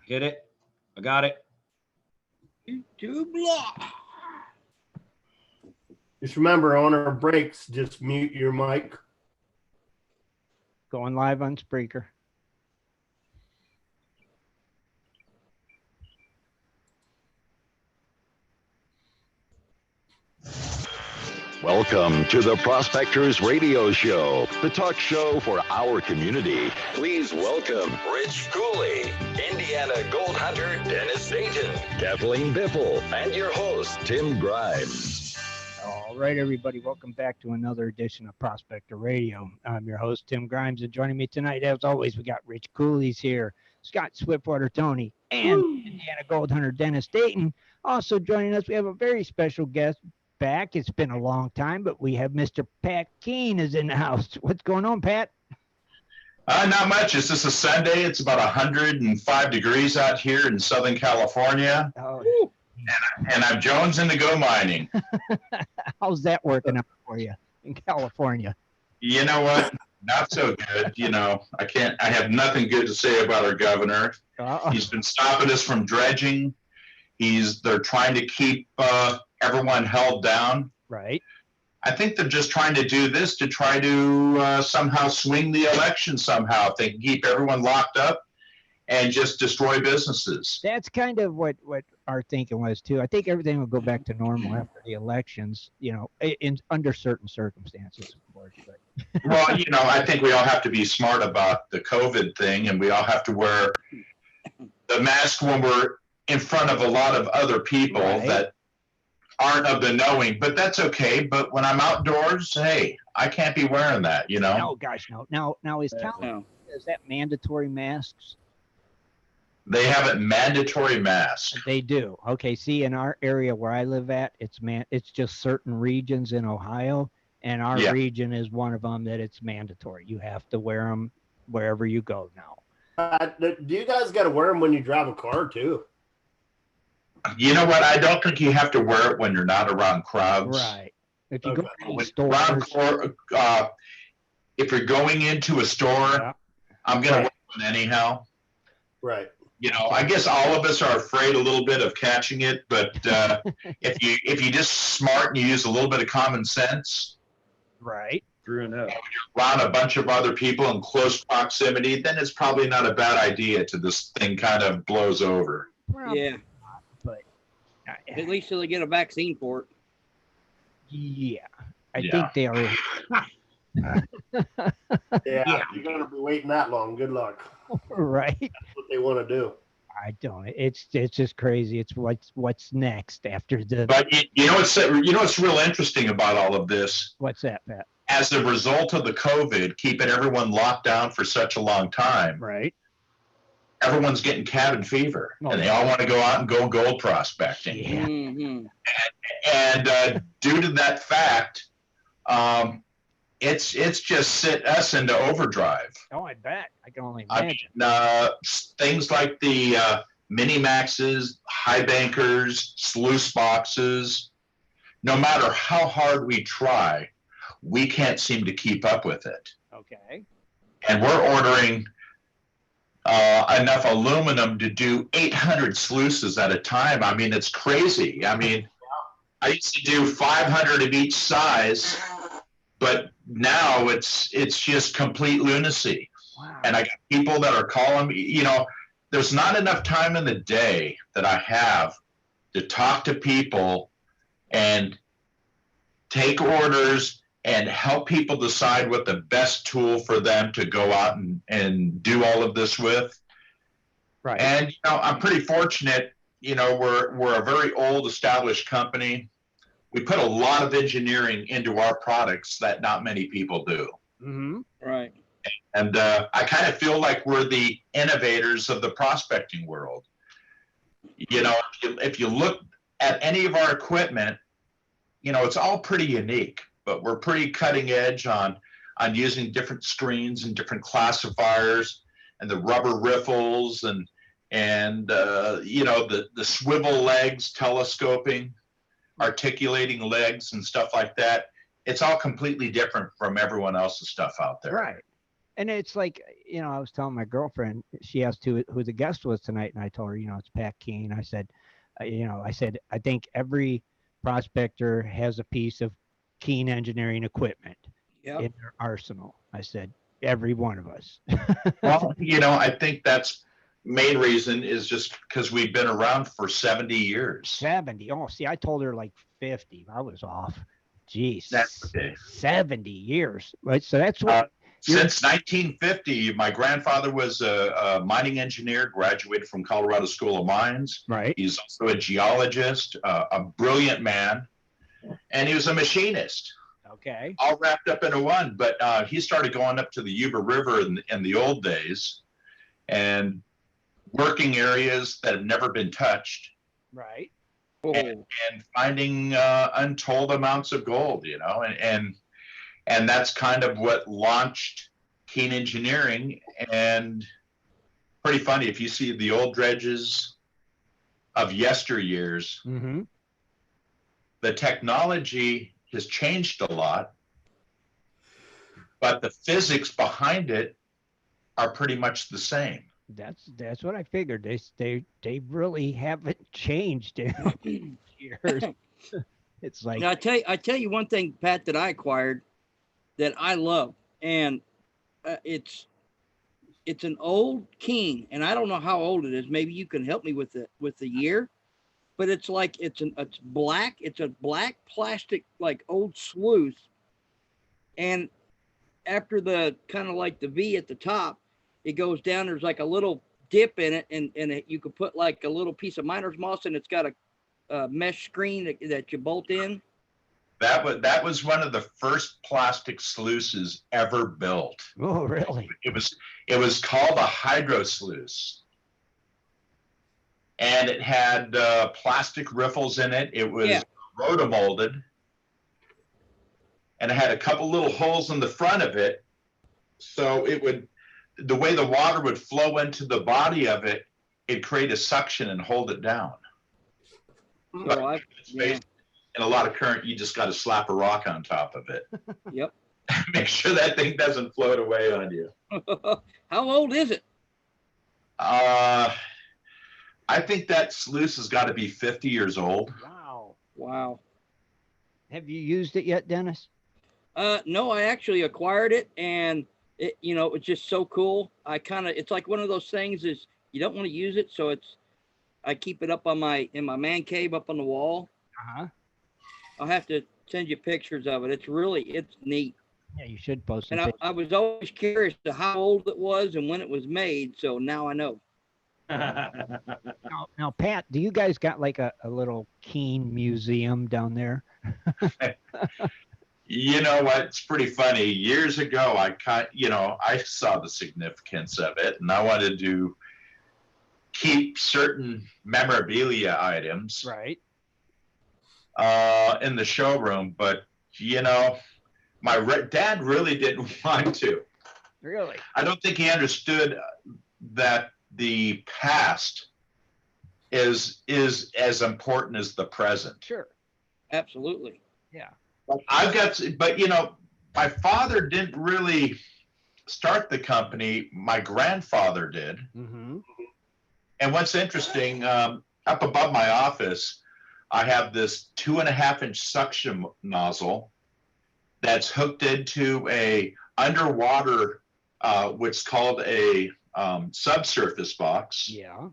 Hit it. I got it. YouTube Live. Just remember, on our breaks, just mute your mic. Going live on Spreaker. Welcome to the Prospectors Radio Show, the talk show for our community. Please welcome Rich Cooley, Indiana Gold Hunter Dennis Dayton, Kathleen Biffle, and your host, Tim Grimes. All right, everybody, welcome back to another edition of Prospector Radio. I'm your host, Tim Grimes, and joining me tonight, as always, we got Rich Cooley's here, Scott Swiftwater, Toney, and Indiana Gold Hunter Dennis Dayton. Also joining us, we have a very special guest back. It's been a long time, but we have Mr. Pat Keene is in the house. What's going on, Pat? Not much. It's just a Sunday. It's about 105 degrees out here in Southern California. Oh. And I'm jonesing to go mining. How's that working out for you in California? You know what? Not so good. You know, I have nothing good to say about our governor. He's been stopping us from dredging. They're trying to keep everyone held down. Right. I think they're just trying to do this to try to somehow swing the election somehow. If they can keep everyone locked up and just destroy businesses. That's kind of what our thinking was too. I think everything will go back to normal after the elections, you know, under certain circumstances, of course. But. Well, you know, I think we all have to be smart about the COVID thing, and we all have to wear the mask when we're in front of a lot of other people that aren't of the knowing, but that's okay. But when I'm outdoors, hey, I can't be wearing that, you know? No, gosh, no. Now is that mandatory masks? They have it mandatory masks. They do. Okay, see, in our area where I live at, it's just certain regions in Ohio, and our region is one of them that it's mandatory. You have to wear them wherever you go now. Do you guys got to wear them when you drive a car too? You know what? I don't think you have to wear it when you're not around crowds. Right. If you go to stores, if you're going into a store, I'm going to wear one anyhow. Right. You know, I guess all of us are afraid a little bit of catching it, but if you just smart and you use a little bit of common sense, right, when you're around a bunch of other people in close proximity, then it's probably not a bad idea till this thing kind of blows over. Yeah. But at least till they get a vaccine for it. Yeah, I think they are. Yeah, you're gonna be waiting that long. Good luck. Right. That's what they want to do. I don't. It's just crazy. It's what's next after the. But you know what's real interesting about all of this? What's that, Pat? As a result of the COVID, keeping everyone locked down for such a long time, right? Everyone's getting cabin fever, and they all want to go out and go gold prospecting. Yeah. Mm-hmm. And due to that fact, it's just sent us into overdrive. Oh, I bet. I can only imagine. I mean, things like the mini maxes, high bankers, sluice boxes. No matter how hard we try, we can't seem to keep up with it. Okay. And we're ordering enough aluminum to do 800 sluices at a time. I mean, it's crazy. I mean, I used to do 500 of each size, but now it's just complete lunacy. Wow. And I got people that are calling me, you know, there's not enough time in the day that I have to talk to people and take orders and help people decide what the best tool for them to go out and do all of this with. Right. And, you know, I'm pretty fortunate, you know, we're a very old established company. We put a lot of engineering into our products that not many people do. Mm-hmm. Right. And I kind of feel like we're the innovators of the prospecting world. You know, if you look at any of our equipment, you know, it's all pretty unique, but we're pretty cutting edge on using different screens and different classifiers and the rubber riffles and you know, the swivel legs, telescoping, articulating legs and stuff like that. It's all completely different from everyone else's stuff out there. Right. And it's like, I was telling my girlfriend, she asked who the guest was tonight, and I told her, it's Pat Keene. I said, I think every prospector has a piece of Keene Engineering equipment Yep. in their arsenal. I said, every one of us. Well, I think that's main reason is just because we've been around for 70 years. 70. Oh, see, I told her like 50. I was off. Jeez. That's okay. 70 years. Right. So that's what. Since 1950, my grandfather was a mining engineer, graduated from Colorado School of Mines. Right. He's also a geologist, a brilliant man, and he was a machinist. Okay. All wrapped up into one. But he started going up to the Yuba River in the old days and working areas that have never been touched. Right. And finding untold amounts of gold, and that's kind of what launched Keene Engineering. And pretty funny, if you see the old dredges of yesteryears, mm-hmm. the technology has changed a lot, but the physics behind it are pretty much the same. That's what I figured. They really haven't changed in years. It's like, now, I tell you one thing, Pat, that I acquired that I love, and it's an old Keene, and I don't know how old it is. Maybe you can help me with the year, but it's like it's black. It's a black plastic like old sluice, and after the kind of like the V at the top, it goes down. There's like a little dip in it, and you could put like a little piece of miner's moss, and it's got a mesh screen that you bolt in. That was one of the first plastic sluices ever built. Oh, really? It was called a hydro sluice, and it had plastic riffles in it. It was rotomolded, and it had a couple little holes in the front of it, so the way the water would flow into the body of it, it'd create a suction and hold it down. Oh, In a lot of current, you just got to slap a rock on top of it. Yep. Make sure that thing doesn't float away on you. How old is it? I think that sluice has got to be 50 years old. Wow. Have you used it yet, Dennis? No, I actually acquired it, and it was just so cool. It's like one of those things is you don't want to use it, so I keep it up in my man cave up on the wall. Uh-huh. I'll have to send you pictures of it. It's neat. Yeah, you should post And I was always curious to how old it was and when it was made, so now I know. Now, Pat, do you guys got like a little Keene museum down there? You know what? It's pretty funny. Years ago, I saw the significance of it, and I wanted to keep certain memorabilia items in the showroom, but my dad really didn't want to. Really? I don't think he understood that the past is as important as the present. Sure. Absolutely. Yeah. But my father didn't really start the company. My grandfather did. Mm-hmm. And what's interesting, up above my office, I have this 2.5-inch suction nozzle that's hooked into a underwater, what's called a subsurface box. Yeah.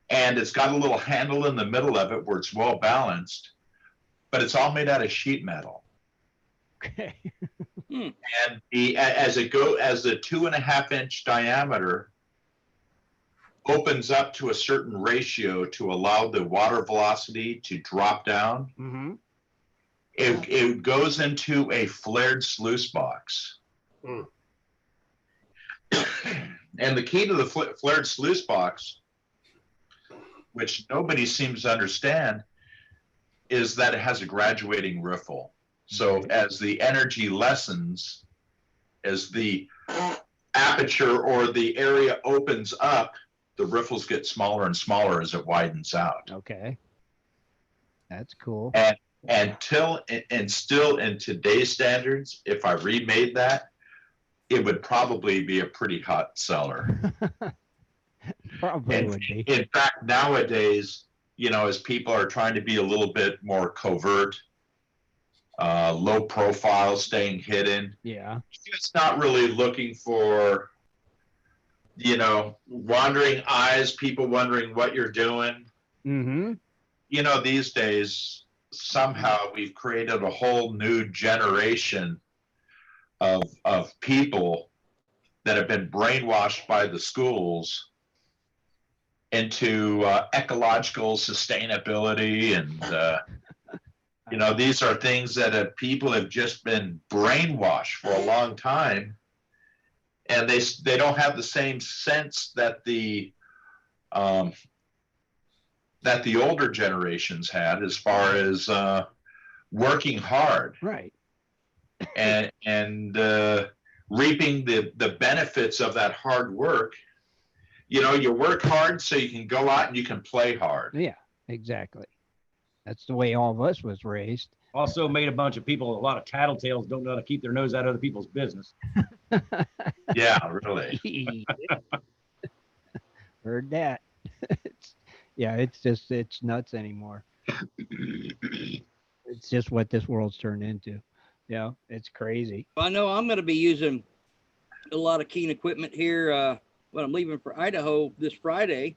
And it's got a little handle in the middle of it where it's well balanced, but it's all made out of sheet metal. Okay. And as the 2.5-inch diameter opens up to a certain ratio to allow the water velocity to drop down, mm-hmm. it goes into a flared sluice box. Mm. And the key to the flared sluice box, which nobody seems to understand, is that it has a graduating riffle. So as the energy lessens, as the aperture or the area opens up, the riffles get smaller and smaller as it widens out. Okay. That's cool. And still in today's standards, if I remade that, it would probably be a pretty hot seller. Probably would be. In fact, nowadays, as people are trying to be a little bit more covert, low profile, staying hidden. Yeah. It's not really looking for, wandering eyes, people wondering what you're doing. Mm-hmm. These days, somehow we've created a whole new generation of people that have been brainwashed by the schools into ecological sustainability. And, these are things that people have just been brainwashed for a long time. And they don't have the same sense that the older generations had as far as working hard. Right. And reaping the benefits of that hard work. You work hard so you can go out and you can play hard. Yeah, exactly. That's the way all of us was raised. Also made a bunch of people, a lot of tattletales don't know how to keep their nose out of other people's business. Yeah, really. Heard that. It's nuts anymore. It's just what this world's turned into. Yeah, it's crazy. I know I'm going to be using a lot of Keene equipment here when I'm leaving for Idaho this Friday.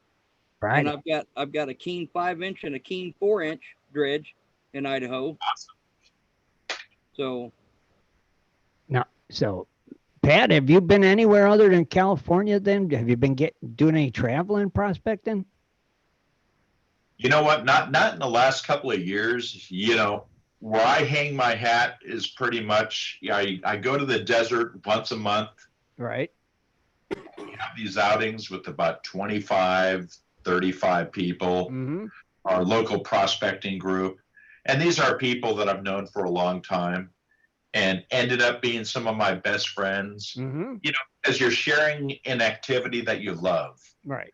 Right. And I've got a Keene 5-inch and a Keene 4-inch dredge in Idaho. Awesome. So Pat, have you been anywhere other than California then? Have you been doing any traveling prospecting? You know what? Not in the last couple of years. Where I hang my hat is pretty much, I go to the desert once a month. Right. We have these outings with about 25, 35 people, Mm-hmm. our local prospecting group. And these are people that I've known for a long time and ended up being some of my best friends, Mm-hmm. as you're sharing an activity that you love. Right.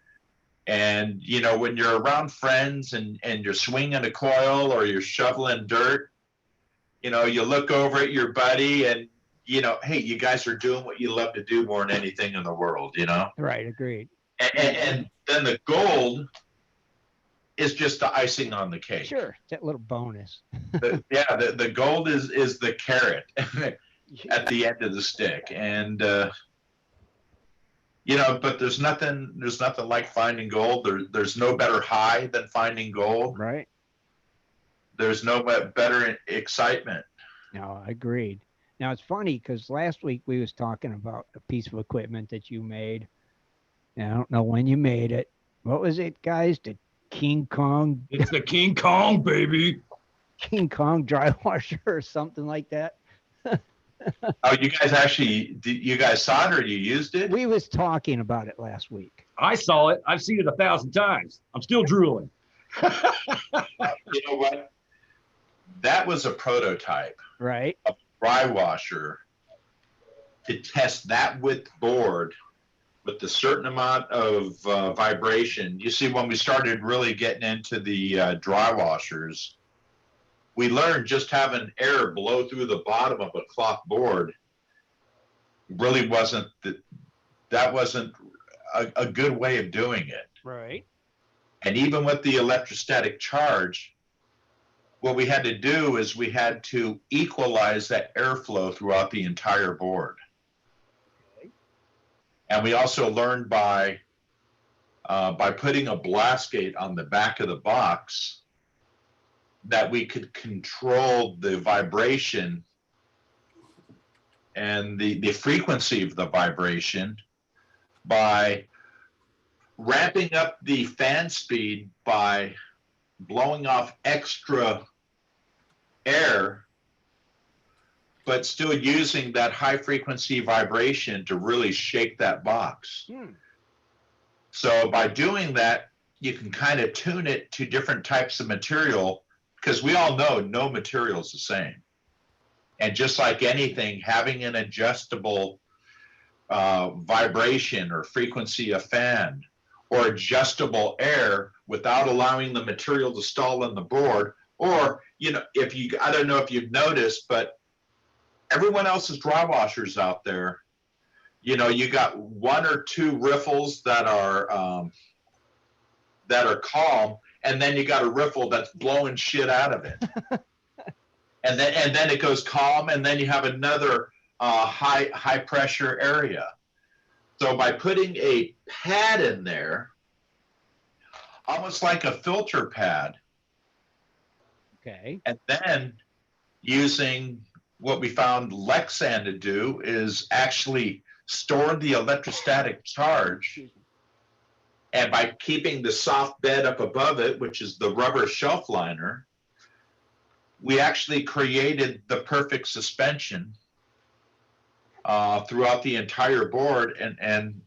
And, when you're around friends and you're swinging a coil or you're shoveling dirt, you look over at your buddy and, hey, you guys are doing what you love to do more than anything in the world, Right. Agreed. And then the gold is just the icing on the cake. Sure. That little bonus. The gold is the carrot at the end of the stick. And, but there's nothing like finding gold. There's no better high than finding gold. Right. There's no better excitement. No, agreed. Now it's funny because last week we was talking about a piece of equipment that you made. And I don't know when you made it. What was it, guys? The King Kong? It's the King Kong, baby. King Kong dry washer or something like that. Oh, you guys saw it or you used it? We was talking about it last week. I saw it. I've seen it 1,000 times. I'm still drooling. You know what? That was a prototype. Right. A dry washer to test that width board with a certain amount of vibration. You see, when we started really getting into the dry washers, we learned just having air blow through the bottom of a cloth board really wasn't a good way of doing it. Right. And even with the electrostatic charge, what we had to do is we had to equalize that airflow throughout the entire board. Okay. And we also learned by putting a blast gate on the back of the box that we could control the vibration and the frequency of the vibration by ramping up the fan speed by blowing off extra air, but still using that high frequency vibration to really shake that box. So by doing that, you can kind of tune it to different types of material, because we all know no material is the same. And just like anything, having an adjustable vibration or frequency of fan or adjustable air without allowing the material to stall on the board, or, I don't know if you've noticed, but everyone else's dry washers out there You know, you got one or two riffles that are calm, and then you got a riffle that's blowing shit out of it. and then it goes calm, and then you have another high pressure area. So by putting a pad in there, almost like a filter pad, Okay. and then using what we found Lexan to do is actually store the electrostatic charge. And by keeping the soft bed up above it, which is the rubber shelf liner, we actually created the perfect suspension throughout the entire board. And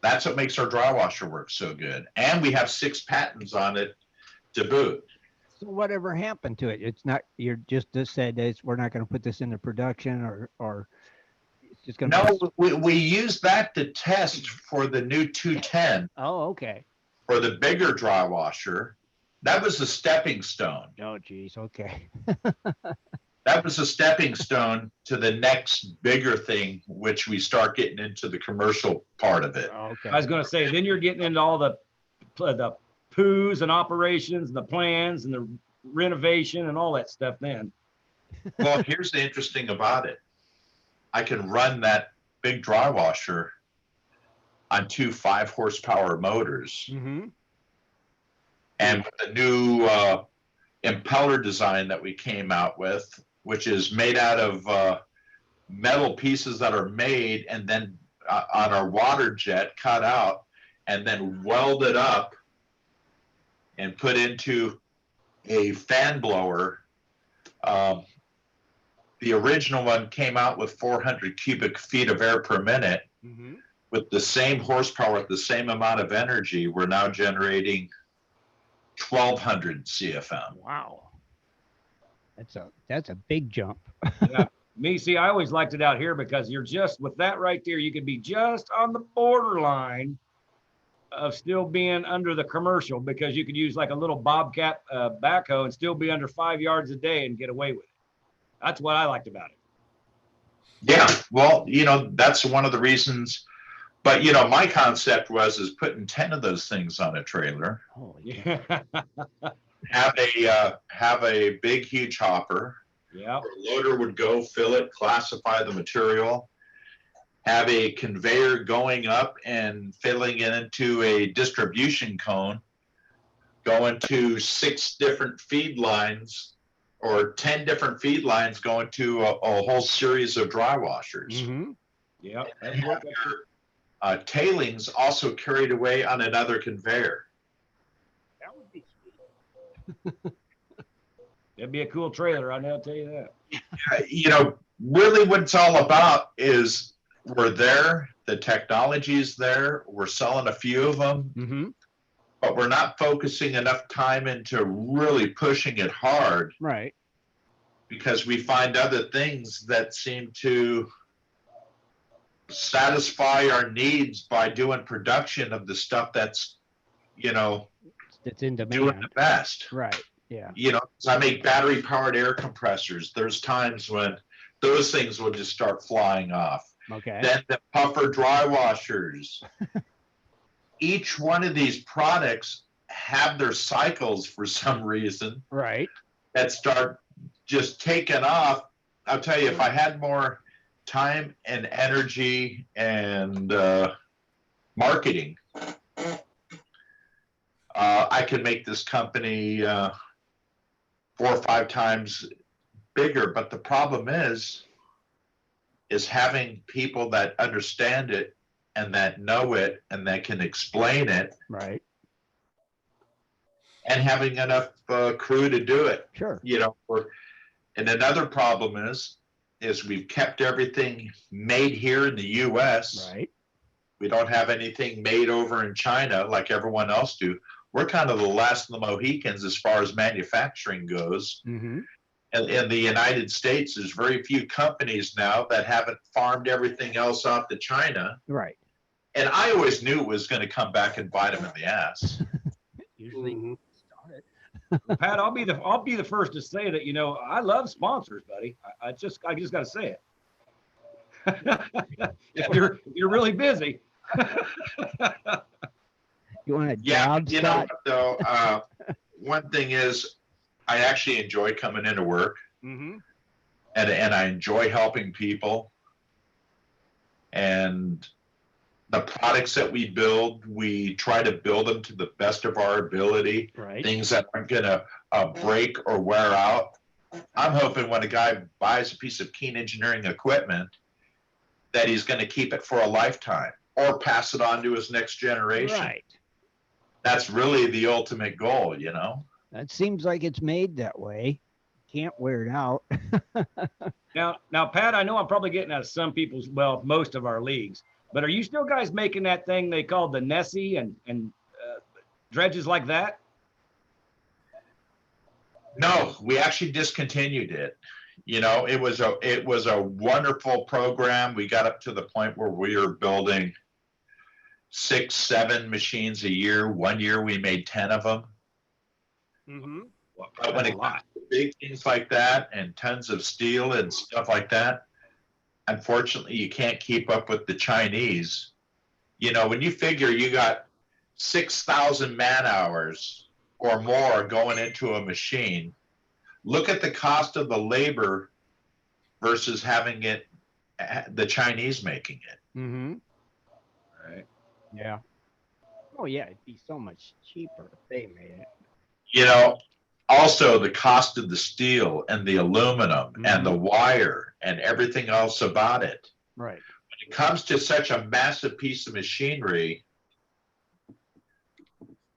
that's what makes our dry washer work so good. And we have 6 patents on it to boot. So whatever happened to it? It's not, you're just said that we're not going to put this into production, or it's just going to. No, we use that to test for the new 210. Oh, okay. For the bigger dry washer. That was a stepping stone. Oh, geez. Okay. That was a stepping stone to the next bigger thing, which we start getting into the commercial part of it. Okay. I was going to say, then you're getting into all the poos and operations and the plans and the renovation and all that stuff then. Well, here's the interesting about it. I can run that big dry washer on 2 5-horsepower motors. Mm-hmm. And with the new impeller design that we came out with, which is made out of metal pieces that are made and then on our water jet cut out and then welded up and put into a fan blower. The original one came out with 400 cubic feet of air per minute. Mm-hmm. With the same horsepower, with the same amount of energy, we're now generating 1,200 CFM. Wow. That's a big jump. Yeah. Me, see, I always liked it out here because you're just with that right there, you could be just on the borderline of still being under the commercial, because you could use like a little Bobcat backhoe and still be under 5 yards a day and get away with it. That's what I liked about it. Yeah, well, you know, that's one of the reasons. But, you know, my concept is putting 10 of those things on a trailer. Oh, Yeah. Have a big, huge hopper. Yeah. Where a loader would go, fill it, classify the material. Have a conveyor going up and filling it into a distribution cone, going to 6 different feed lines or 10 different feed lines going to a whole series of dry washers. Mm-hmm. Yeah. And have your tailings also carried away on another conveyor. That would be sweet. It'd be a cool trailer, I'll tell you that. You know, really what it's all about is we're there, the technology's there, we're selling a few of them, Mm-hmm. but we're not focusing enough time into really pushing it hard, Right. because we find other things that seem to satisfy our needs by doing production of the stuff that's, you know, It's in doing demand. the best. Right. Yeah. You know, I make battery powered air compressors. There's times when those things will just start flying off. Okay. Then the puffer dry washers. Each one of these products have their cycles for some reason Right. that start just taking off. I'll tell you, if I had more time and energy and marketing, I could make this company 4 or 5 times bigger. But the problem is having people that understand it and that know it and that can explain it, Right. and having enough crew to do it. Sure. You know, and another problem is we've kept everything made here in the U.S. Right. We don't have anything made over in China like everyone else do. We're kind of the last of the Mohicans as far as manufacturing goes. Mm-hmm. And in the United States, there's very few companies now that haven't farmed everything else off to China. Right. And I always knew it was going to come back and bite them in the ass. Usually Mhm. start. Pat, I'll be the first to say that, you know, I love sponsors, buddy. I just got to say it. if you're really busy. You want a Yeah, job, you know, Scott? though, one thing is, I actually enjoy coming into work, Mm-hmm. and I enjoy helping people. And the products that we build, we try to build them to the best of our ability. Right. Things that aren't gonna break or wear out. I'm hoping when a guy buys a piece of Keene Engineering equipment, that he's going to keep it for a lifetime or pass it on to his next generation. Right. That's really the ultimate goal, you know? That seems like it's made that way. Can't wear it out. Now, Pat, I know I'm probably getting out of some people's, well, most of our leagues, but are you still guys making that thing they call the Nessie and dredges like that? No, we actually discontinued it. You know, it was a wonderful program. We got up to the point where we were building 6, 7 machines a year. One year we made 10 of them. Mm-hmm. But when it comes to big things like that and tons of steel and stuff like that, unfortunately, you can't keep up with the Chinese. You know, when you figure you got 6,000 man hours or more going into a machine, look at the cost of the labor versus having it, the Chinese making it. Mm-hmm. Right. Yeah. Oh yeah, it'd be so much cheaper if they made it. You know, also the cost of the steel and the aluminum and the wire and everything else about it. Right. When it comes to such a massive piece of machinery,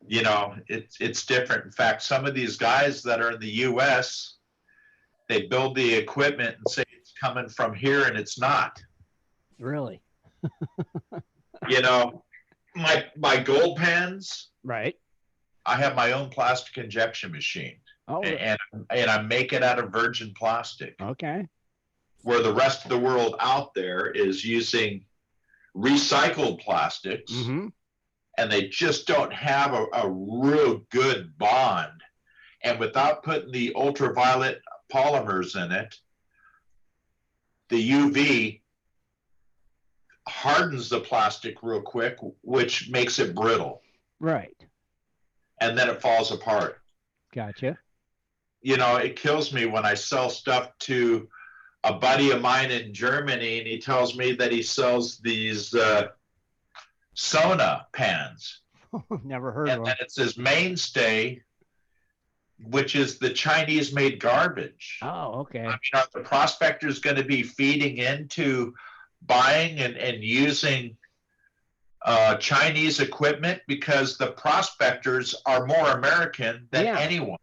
you know, it's different. In fact, some of these guys that are in the U.S., they build the equipment and say it's coming from here, and it's not. Really? You know, my gold pans, Right. I have my own plastic injection machine, Oh. and I make it out of virgin plastic. Okay. Where the rest of the world out there is using recycled plastics. Mm-hmm. And they just don't have a real good bond. And without putting the ultraviolet polymers in it, the UV hardens the plastic real quick, which makes it brittle. Right. And then it falls apart. Gotcha. You know, it kills me when I sell stuff to a buddy of mine in Germany, and he tells me that he sells these Sona pans. Never heard of And them. then it's his mainstay, which is the Chinese made garbage. Oh, okay. I mean, are the prospectors going to be feeding into buying and using Chinese equipment? Because the prospectors are more American than anyone.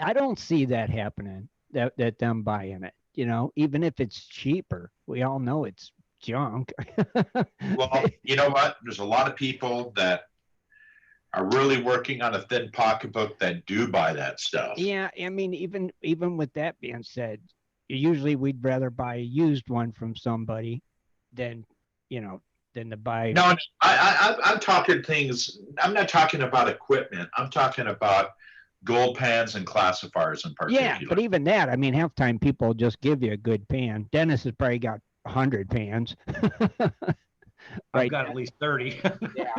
I don't see that happening, that them buying it. You know, even if it's cheaper, we all know it's junk. Well, you know what? There's a lot of people that are really working on a thin pocketbook that do buy that stuff. Yeah, I mean, even with that being said, usually we'd rather buy a used one from somebody than to buy. No, I'm talking things. I'm not talking about equipment. I'm talking about gold pans and classifiers in particular. Yeah, but even that, I mean, half time people just give you a good pan. Dennis has probably got 100 pans. I've got at least 30. Yeah,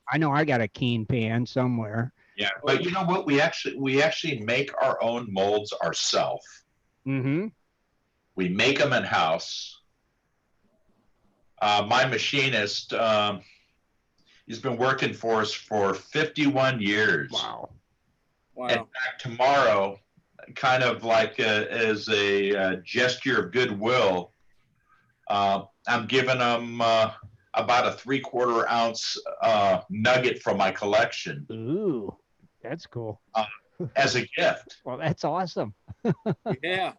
I know I got a Keene pan somewhere. Yeah, but you know what? We actually make our own molds ourselves. Mm-hmm. We make them in house. My machinist, he's been working for us for 51 years. Wow. In fact, tomorrow, kind of like as a gesture of goodwill, I'm giving him about a 3/4 ounce nugget from my collection. Ooh, that's cool. As a gift. Well, that's awesome. Yeah.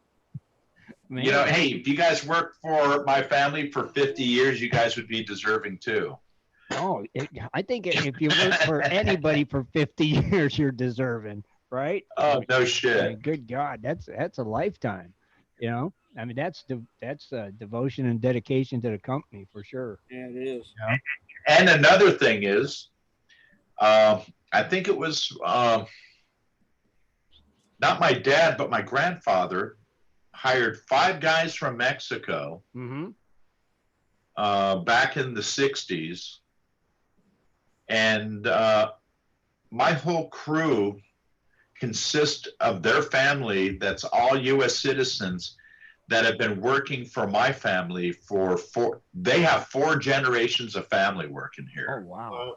Man. You know, hey, if you guys worked for my family for 50 years, you guys would be deserving too. Oh, I think if you work for anybody for 50 years, you're deserving, right? Oh, no shit. I mean, good God, that's a lifetime. You know, I mean, that's devotion and dedication to the company for sure. Yeah, it is. Yeah. And another thing is, I think it was not my dad, but my grandfather hired 5 guys from Mexico Mm-hmm. back in the 60s. And my whole crew consists of their family that's all U.S. citizens that have been working for my family they have 4 generations of family working Oh, here. wow.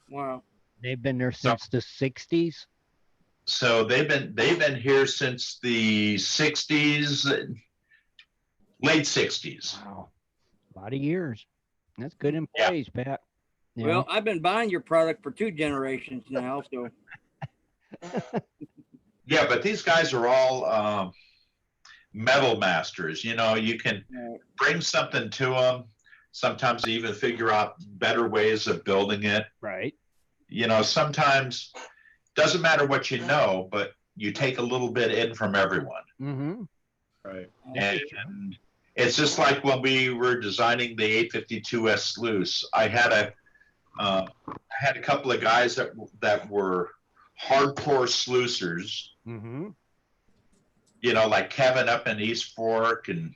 Wow. They've been there since the 60s? So they've been here since the 60s, late 60s. Wow. A lot of years. That's good employees, Pat. You Well, know? I've been buying your product for 2 generations now, so Yeah, but these guys are all metal masters. You know, you can bring something to them. Sometimes they even figure out better ways of building it. Right. You know, sometimes doesn't matter what you know, but you take a little bit in from everyone. Mm-hmm. Right. And it's just like when we were designing the 852S sluice. I had a couple of guys that were hardcore sluicers. Mm-hmm. You know, like Kevin up in East Fork and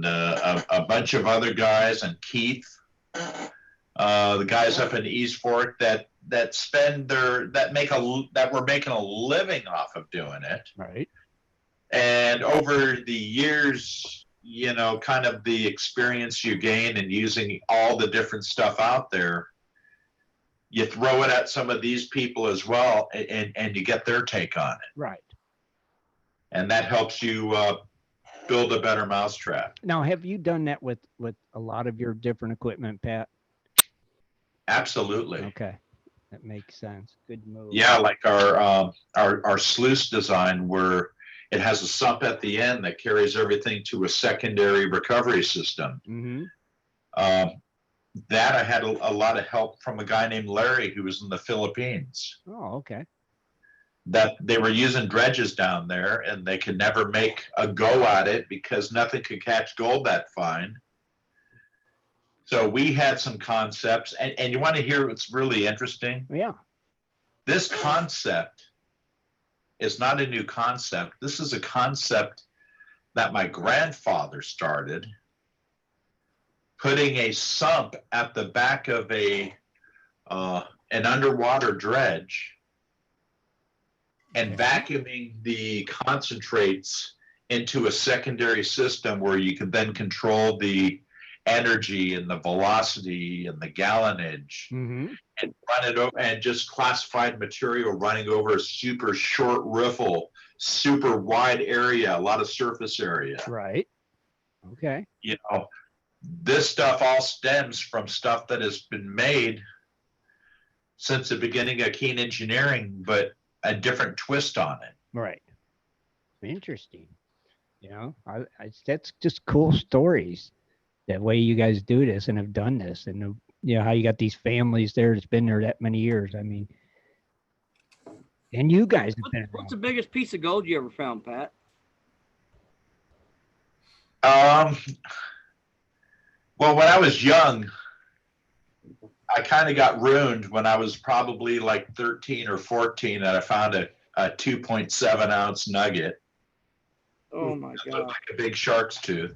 a bunch of other guys, and Keith, the guys up in East Fork that were making a living off of doing it. Right. And over the years, you know, kind of the experience you gain and using all the different stuff out there, you throw it at some of these people as well, and you get their take on it. Right. And that helps you build a better mousetrap. Now, have you done that with a lot of your different equipment, Pat? Absolutely. Okay. That makes sense. Good move. Yeah, like our sluice design, where it has a sump at the end that carries everything to a secondary recovery system. Mm-hmm. That I had a lot of help from a guy named Larry who was in the Philippines. Oh, okay. That they were using dredges down there, and they could never make a go at it because nothing could catch gold that fine. So we had some concepts, and you want to hear what's really interesting? Yeah. This concept is not a new concept. This is a concept that my grandfather started, putting a sump at the back of an underwater dredge and vacuuming the concentrates into a secondary system where you can then control the energy and the velocity and the gallonage, Mm-hmm. and run it over, and just classified material running over a super short riffle, super wide area, a lot of surface area. Right. Okay. You know, this stuff all stems from stuff that has been made since the beginning of Keene Engineering, but a different twist on it. Right. Interesting. You know, that's just cool stories. That way you guys do this and have done this, and you know how you got these families there that's been there that many years. I mean, and you guys have been what's the around. biggest piece of gold you ever found, Pat? Well, when I was young, I kind of got ruined when I was probably like 13 or 14, and I found a 2.7 ounce nugget. Oh my It looked God. like a big shark's tooth.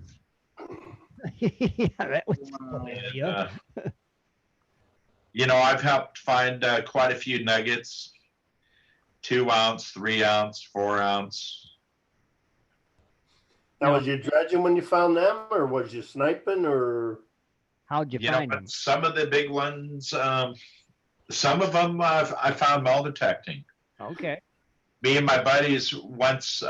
Yeah, that was Wow. yeah. You know, I've helped find quite a few nuggets, 2 ounce, 3 ounce, 4 ounce. Now, was you dredging when you found them, or was you sniping, or? How'd you You know, find them? some of the big ones, some of them I found metal detecting. Okay. Me and my buddies once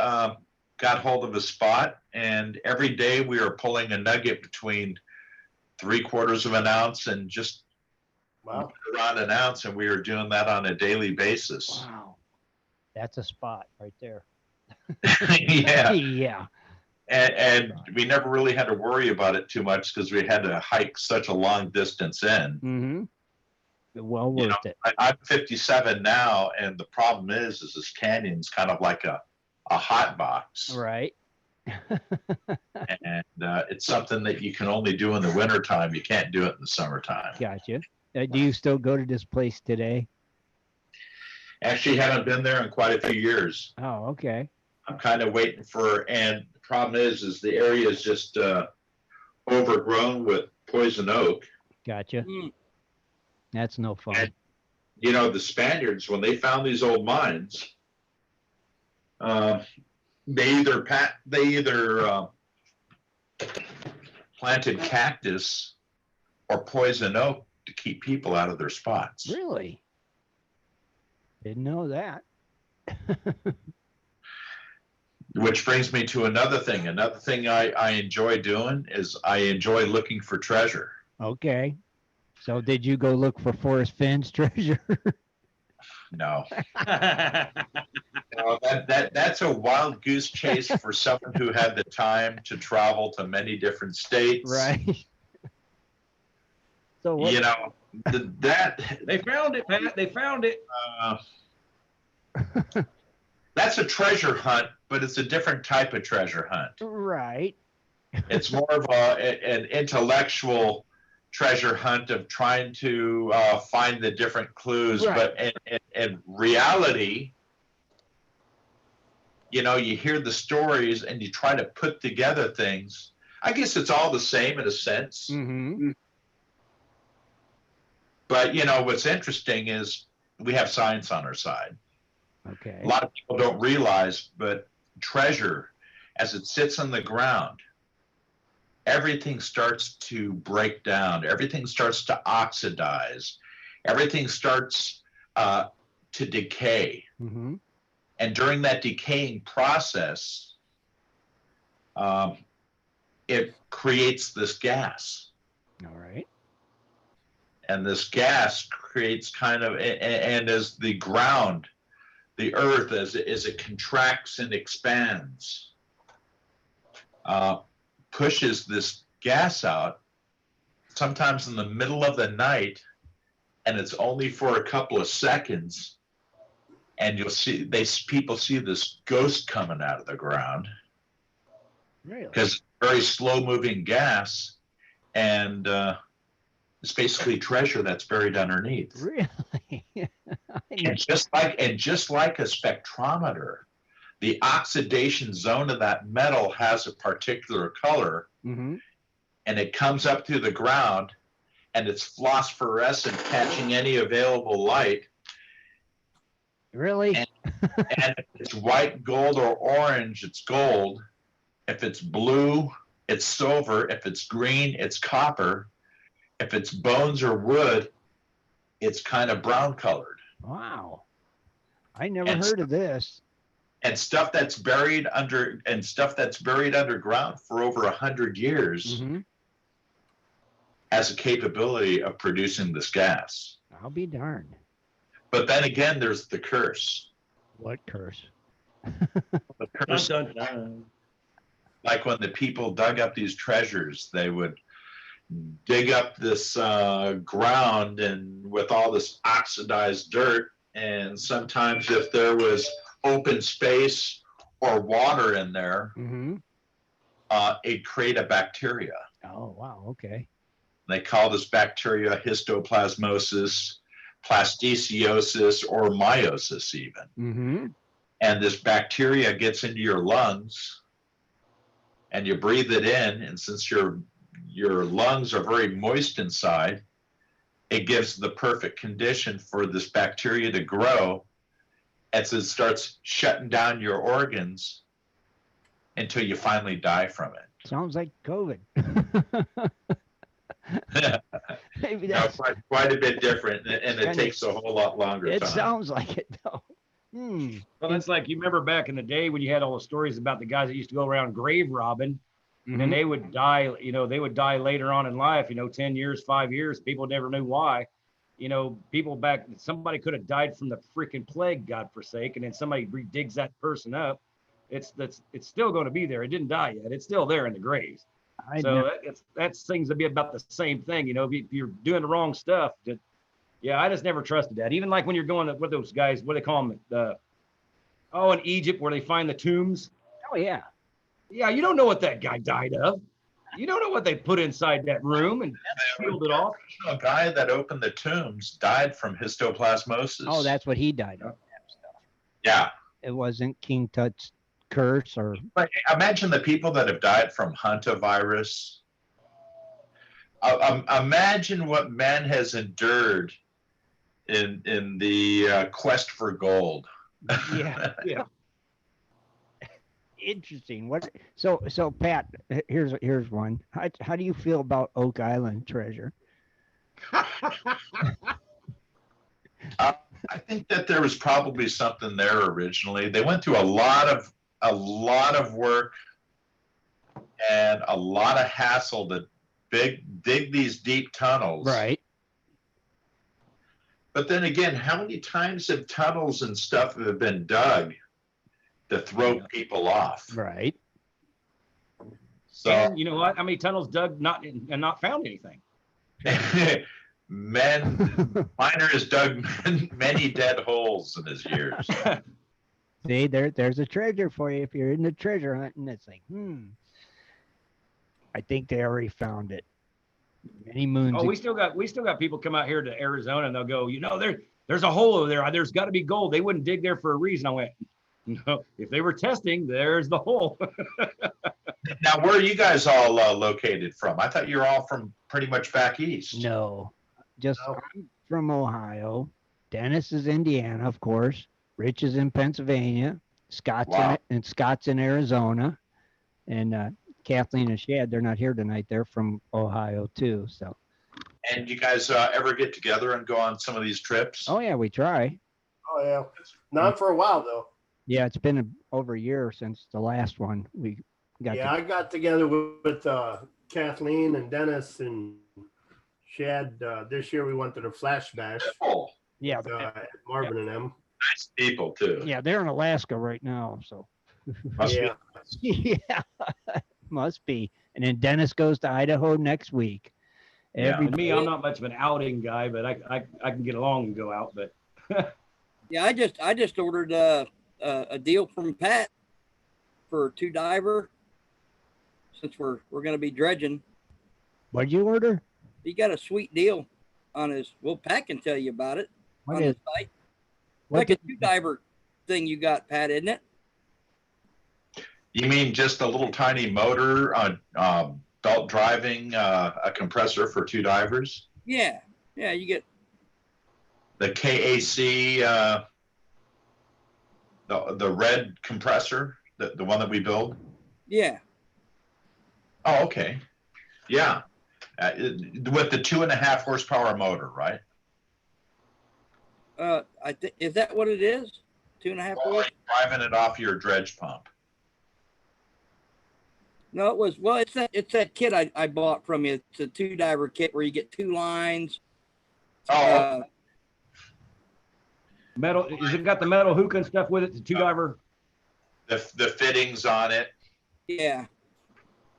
got hold of a spot, and every day we were pulling a nugget between 3/4 of an ounce and just Wow. around an ounce, and we were doing that on a daily basis. Wow. That's a spot right there. Yeah, Yeah. and we never really had to worry about it too much because we had to hike such a long distance in. Mm-hmm. Well You worth know, it. I'm 57 now, and the problem is this canyon's kind of like a hot box. Right. And it's something that you can only do in the wintertime. You can't do it in the summertime. Gotcha. Do you still go to this place today? Actually, haven't been there in quite a few years. Oh, okay. I'm kind of waiting for, and the problem is the area is just overgrown with poison oak. Gotcha. Mm. That's no fun. And, you know, the Spaniards, when they found these old mines, they either planted cactus or poison oak to keep people out of their spots. Really? Didn't know that. Which brings me to another thing. Another thing I enjoy doing is I enjoy looking for treasure. Okay. So did you go look for Forrest Finn's treasure? No. No, that's a wild goose chase for someone who had the time to travel to many different states. Right. So what, You know, that They found it, Pat. They found it. that's a treasure hunt, but it's a different type of treasure hunt. right. It's more of an intellectual treasure hunt of trying to find the different clues. Right. But in reality, you know, you hear the stories and you try to put together things. I guess it's all the same in a sense. Mm-hmm. But, you know, what's interesting is we have science on our side. Okay. A lot of people don't realize, but treasure, as it sits on the ground, everything starts to break down. Everything starts to oxidize. Everything starts to decay. Mm-hmm. And during that decaying process, it creates this gas. All right. And this gas creates kind of, and as the ground, the earth, as it contracts and expands, pushes this gas out, sometimes in the middle of the night, and it's only for a couple of seconds, and you'll see people see this ghost coming out of the ground Really? because it's very slow moving gas, and it's basically treasure that's buried underneath. Really? And just like a spectrometer, the oxidation zone of that metal has a particular color, Mm-hmm. and it comes up through the ground, and it's phosphorescent, catching any available light. Really? And if it's white, gold, or orange, it's gold. If it's blue, it's silver. If it's green, it's copper. If it's bones or wood, it's kind of brown colored. Wow. I never heard of this. And stuff that's buried underground for over 100 years Mm-hmm. has a capability of producing this gas. I'll be darned. But then again, there's the curse. What curse? The curse, Dun, dun, dun. like when the people dug up these treasures, they would dig up this ground and with all this oxidized dirt, and sometimes if there was open space or water in there, Mm-hmm. it'd create a bacteria. Oh, wow. Okay. They call this bacteria histoplasmosis, plasticiosis, or meiosis even. Mm-hmm. And this bacteria gets into your lungs and you breathe it in, and since your lungs are very moist inside, it gives the perfect condition for this bacteria to grow as it starts shutting down your organs until you finally die from it. Sounds like COVID. Maybe No, that's. quite a bit different, and it takes a whole lot longer It time. sounds like it, though. Hmm. Well, that's like, you remember back in the day when you had all the stories about the guys that used to go around grave robbing, Mm-hmm. and they would die, they would die later on in life, 10 years, 5 years. People never knew why. Somebody could have died from the freaking plague, God forsake, and then somebody redigs that person up. It's still going to be there. It didn't die yet. It's still there in the graves. That seems to be about the same thing. If you're doing the wrong stuff, I just never trusted that. Even like when you're going with those guys, what do they call them? In Egypt, where they find the tombs. Oh, yeah. Yeah, you don't know what that guy died of. You don't know what they put inside that room and sealed it off. A guy that opened the tombs died from histoplasmosis. Oh, that's what he died of. Yeah. It wasn't King Tut's curse or. But imagine the people that have died from hantavirus, Imagine what man has endured in the quest for gold. Yeah. Yeah. Interesting. What? So Pat, here's one. How do you feel about Oak Island treasure? I think that there was probably something there originally. They went through a lot of work and a lot of hassle to dig these deep tunnels. Right. But then again, how many times have tunnels and stuff have been dug to throw people off? Right. So And you know what? How many tunnels dug and not found anything? Miner has dug many dead holes in his years. See, there's a treasure for you if you're in the treasure hunt, and it's like, I think they already found it. Many moons. Oh, we still got people come out here to Arizona and they'll go, there's a hole over there. There's got to be gold. They wouldn't dig there for a reason. I went, no, if they were testing, there's the hole. Now, where are you guys all located from? I thought you were all from pretty much back east. No, just I'm from Ohio. Dennis is Indiana, of course. Rich is in Pennsylvania. Scott's in Arizona, and Kathleen and Shad, they're not here tonight. They're from Ohio too. So. And you guys ever get together and go on some of these trips? Oh yeah, we try. Oh yeah, not for a while though. Yeah, it's been over a year since the last one. We got. I got together with Kathleen and Dennis and Shad. This year we went to the Flash Bash. Oh, Yeah, Marvin and them. nice people too. yeah, they're in Alaska right now. So. Must be. Yeah, must be. And then Dennis goes to Idaho next week. Yeah. And me, I'm not much of an outing guy, but I can get along and go out. But Yeah, I just ordered a deal from Pat for a 2-diver since we're going to be dredging. What'd you order? He got a sweet deal on his. Well, Pat can tell you about it What on is- the site. what Like did- a 2-diver thing you got, Pat, isn't it? You mean just a little tiny motor on belt driving a compressor for 2 divers? Yeah, you get. The KAC, the red compressor, the one that we build? Yeah, Oh, okay. Yeah. With the 2.5 horsepower motor, right? is that what it is? 2.5 Well, horse? like driving it off your dredge pump. No, it was. Well, it's that kit I bought from you. It's a 2-diver kit where you get 2 lines. Oh, metal, is it got the metal hook and stuff with it? The 2-diver. the fittings on it. Yeah.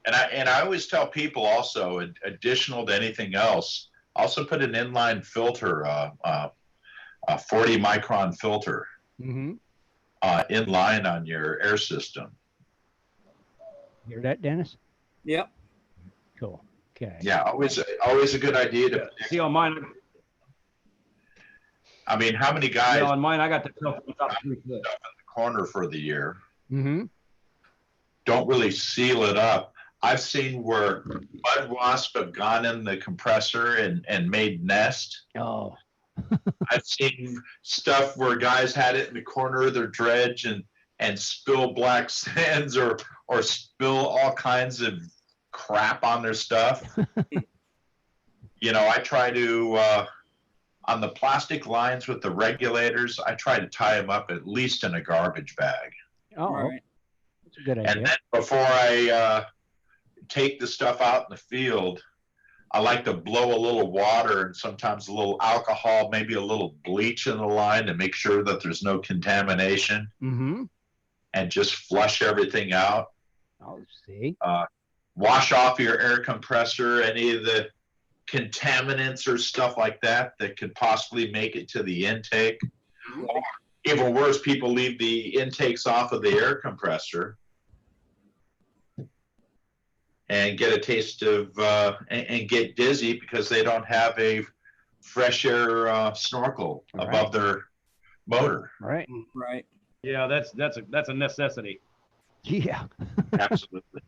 And I always tell people also, additional to anything else, also put an inline filter, a 40 micron filter Mm-hmm. in line on your air system. Hear that, Dennis? Yep. Cool. Okay. Yeah, always a good idea to. See on mine. I mean, how many guys On mine, I got the filter on top of 3 foot. in the corner for the year Mm-hmm. don't really seal it up? I've seen where mud wasps have gone in the compressor and made nest. Oh. I've seen stuff where guys had it in the corner of their dredge and spill black sands or spill all kinds of crap on their stuff. I try to on the plastic lines with the regulators, I try to tie them up at least in a garbage bag. Oh. All right. That's a good idea. And then before I take the stuff out in the field, I like to blow a little water and sometimes a little alcohol, maybe a little bleach in the line to make sure that there's no contamination, Mm-hmm. and just flush everything out. Oh, see. Wash off your air compressor, any of the contaminants or stuff like that could possibly make it to the intake. Or even worse, people leave the intakes off of the air compressor and get a taste of and get dizzy because they don't have a fresh air snorkel Right. above their motor. Right. Right. Yeah, that's a necessity. Yeah. Absolutely.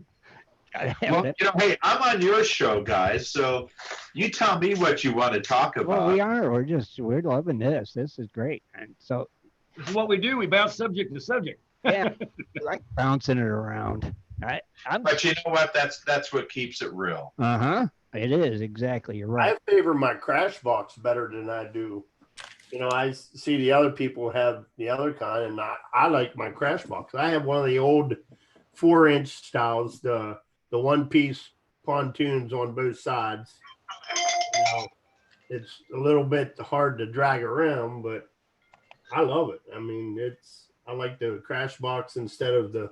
Well, hey, I'm on your show, guys. So you tell me what you want to talk about. Well, we are. We're loving this. This is great. And so This is what we do. We bounce subject to subject. yeah, we like bouncing it around. But you know what? That's what keeps it real. It is exactly. You're right. I favor my crash box better than I do. I see the other people have the other kind, and I like my crash box. I have one of the old 4-inch styles, the one-piece pontoons on both sides. It's a little bit hard to drag around, but I love it. I mean, I like the crash box instead of the.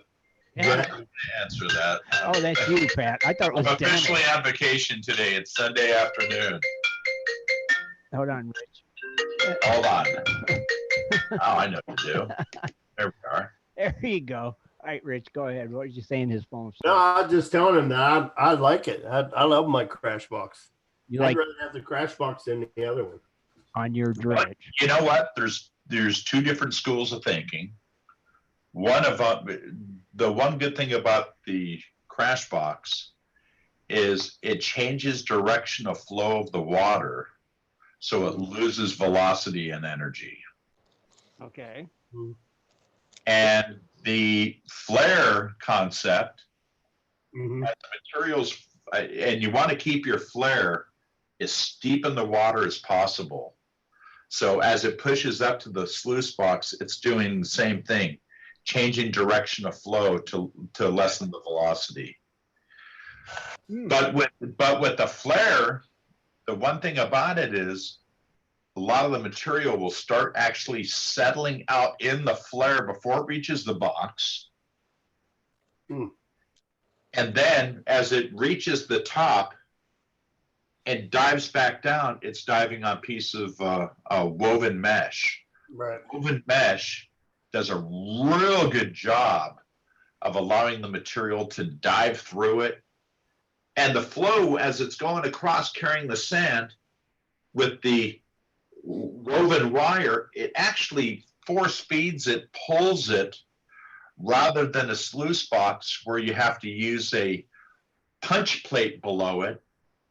Answer that. Oh, that's you, Pat. I thought it was I'm officially on vacation today. It's Sunday afternoon. Hold on, Rich. Hold on. Oh, I know what to do. There we are. There you go. All right, Rich, go ahead. What did you say in his phone? No, I was just telling him that I like it. I love my crash box. I'd rather have the crash box than the other one. On your dredge. You know what? There's two different schools of thinking. One of the one good thing about the crash box is it changes direction of flow of the water, so it loses velocity and energy. Okay. And the flare concept, Mm-hmm. the materials, and you want to keep your flare as steep in the water as possible. So as it pushes up to the sluice box, it's doing the same thing, changing direction of flow to lessen the velocity. But with the flare, the one thing about it is a lot of the material will start actually settling out in the flare before it reaches the box. And then as it reaches the top and dives back down, it's diving on a piece of woven mesh. Right. Woven mesh does a real good job of allowing the material to dive through it. And the flow, as it's going across carrying the sand with the woven wire, it actually force feeds it, pulls it, rather than a sluice box where you have to use a punch plate below it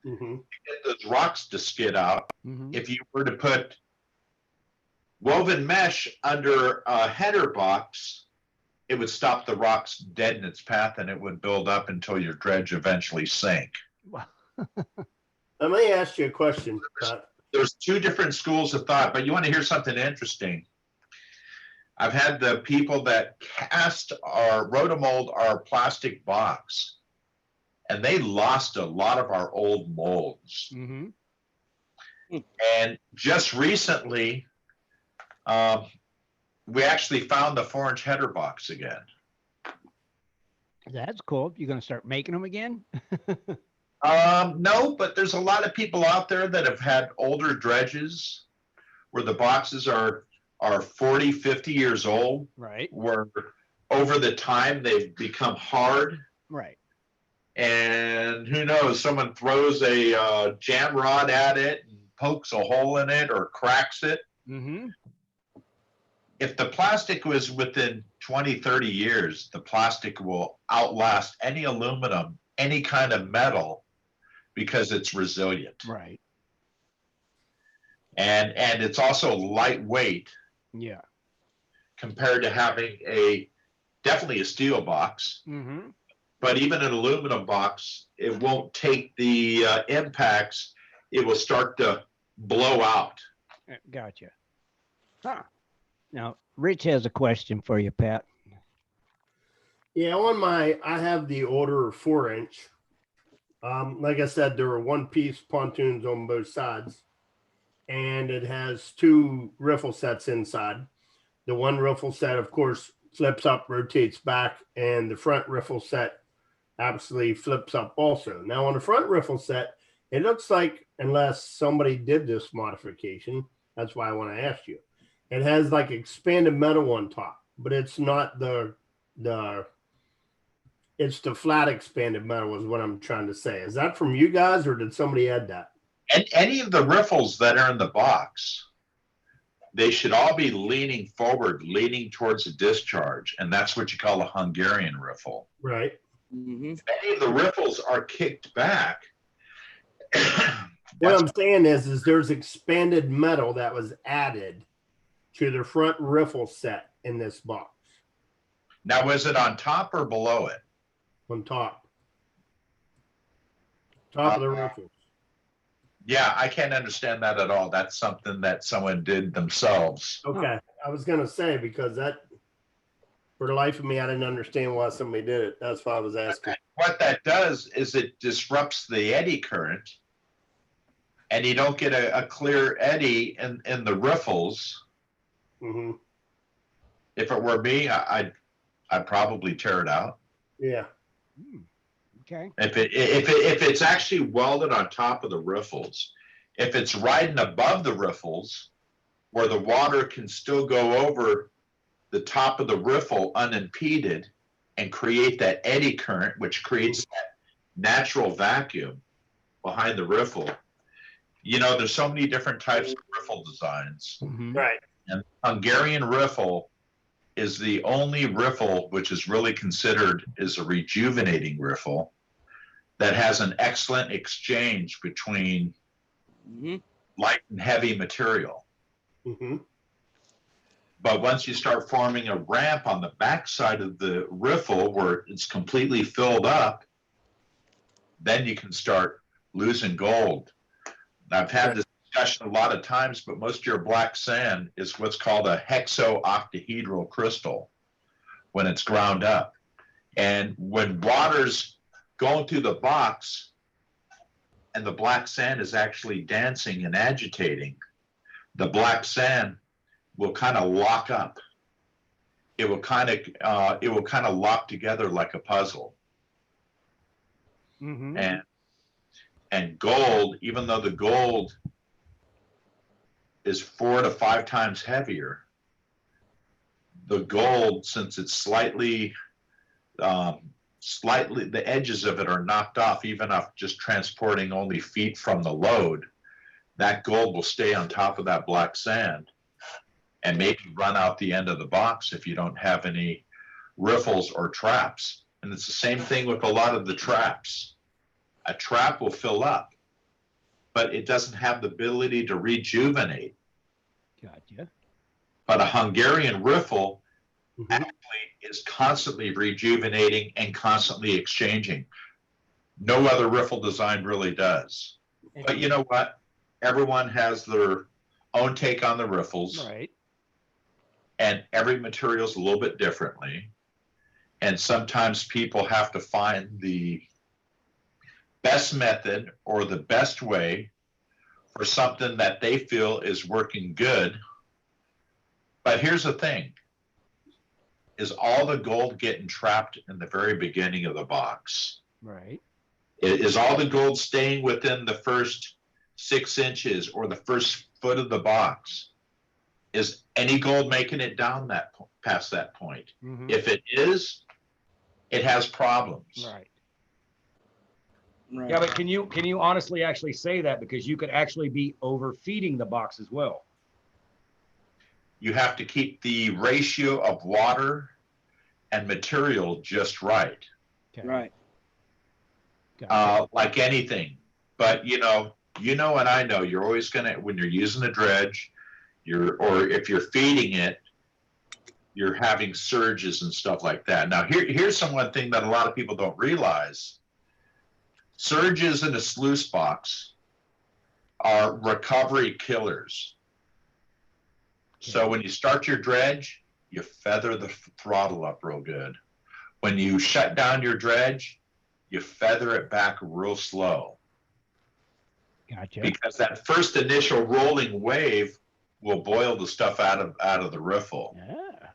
to get those rocks to skid out. If you were to put woven mesh under a header box, it would stop the rocks dead in its path and it would build up until your dredge eventually sank. Let me ask you a question. There's two different schools of thought, but you want to hear something interesting. I've had the people that cast our rotomold our plastic box, and they lost a lot of our old molds. And just recently, we actually found the 4-inch header box again. That's cool. You're going to start making them again? No, but there's a lot of people out there that have had older dredges where the boxes are 40, 50 years old. Right. Where over the time they've become hard. Right. And who knows, someone throws a jam rod at it and pokes a hole in it or cracks it. If the plastic was within 20, 30 years, the plastic will outlast any aluminum, any kind of metal, because it's resilient. Right. And it's also lightweight. Yeah. Compared to having definitely a steel box. But even an aluminum box, it won't take the impacts. It will start to blow out. Gotcha. Now, Rich has a question for you, Pat. Yeah, I have the older 4-inch. Like I said, there are one-piece pontoons on both sides, and it has 2 riffle sets inside. The one riffle set, of course, flips up, rotates back, and the front riffle set absolutely flips up also. Now, on the front riffle set, it looks like, unless somebody did this modification, that's why I want to ask you, it has like expanded metal on top, but it's not it's the flat expanded metal is what I'm trying to say. Is that from you guys, or did somebody add that? And any of the riffles that are in the box, they should all be leaning forward, leaning towards the discharge. And that's what you call a Hungarian riffle. Right. If any of the riffles are kicked back, What I'm saying is there's expanded metal that was added to the front riffle set in this box. now is it on top or below it? On top. Top of the riffles. Yeah, I can't understand that at all. That's something that someone did themselves. Okay. I was going to say, because that, for the life of me, I didn't understand why somebody did it. That's why I was asking. What that does is it disrupts the eddy current, and you don't get a clear eddy in the riffles. Mm-hmm. If it were me, I'd probably tear it out. Yeah. Okay. If it's actually welded on top of the riffles, if it's riding above the riffles, where the water can still go over the top of the riffle unimpeded and create that eddy current, which creates that natural vacuum behind the riffle. You know, there's so many different types of riffle designs. Right. And Hungarian riffle is the only riffle which is really considered as a rejuvenating riffle that has an excellent exchange between light and heavy material. Mm-hmm. But once you start forming a ramp on the backside of the riffle where it's completely filled up, then you can start losing gold. I've had this discussion a lot of times, but most of your black sand is what's called a hexo-octahedral crystal when it's ground up. And when water's going through the box and the black sand is actually dancing and agitating, the black sand will kind of lock up. It will kind of lock together like a puzzle. And gold, even though the gold is 4 to 5 times heavier, the gold, since it's slightly, the edges of it are knocked off, even off just transporting only feet from the load, that gold will stay on top of that black sand and maybe run out the end of the box if you don't have any riffles or traps. And it's the same thing with a lot of the traps. A trap will fill up, but it doesn't have the ability to rejuvenate. Gotcha. But a Hungarian riffle actually is constantly rejuvenating and constantly exchanging. No other riffle design really does. But you know what? Everyone has their own take on the riffles. Right. And every material is a little bit differently. And sometimes people have to find the best method or the best way for something that they feel is working good. But here's the thing. Is all the gold getting trapped in the very beginning of the box? Right. Is all the gold staying within the first 6 inches or the first foot of the box? Is any gold making it down past that point? If it is, it has problems. Right. Yeah, but can you honestly actually say that, because you could actually be overfeeding the box as well? You have to keep the ratio of water and material just right. Okay. Right. Like anything. But you know, and I know you're always gonna, when you're using a dredge, or if you're feeding it, you're having surges and stuff like that. Now here's one thing that a lot of people don't realize. Surges in a sluice box are recovery killers. So when you start your dredge, you feather the throttle up real good. When you shut down your dredge, you feather it back real slow. Gotcha. Because that first initial rolling wave will boil the stuff out of the riffle. Yeah.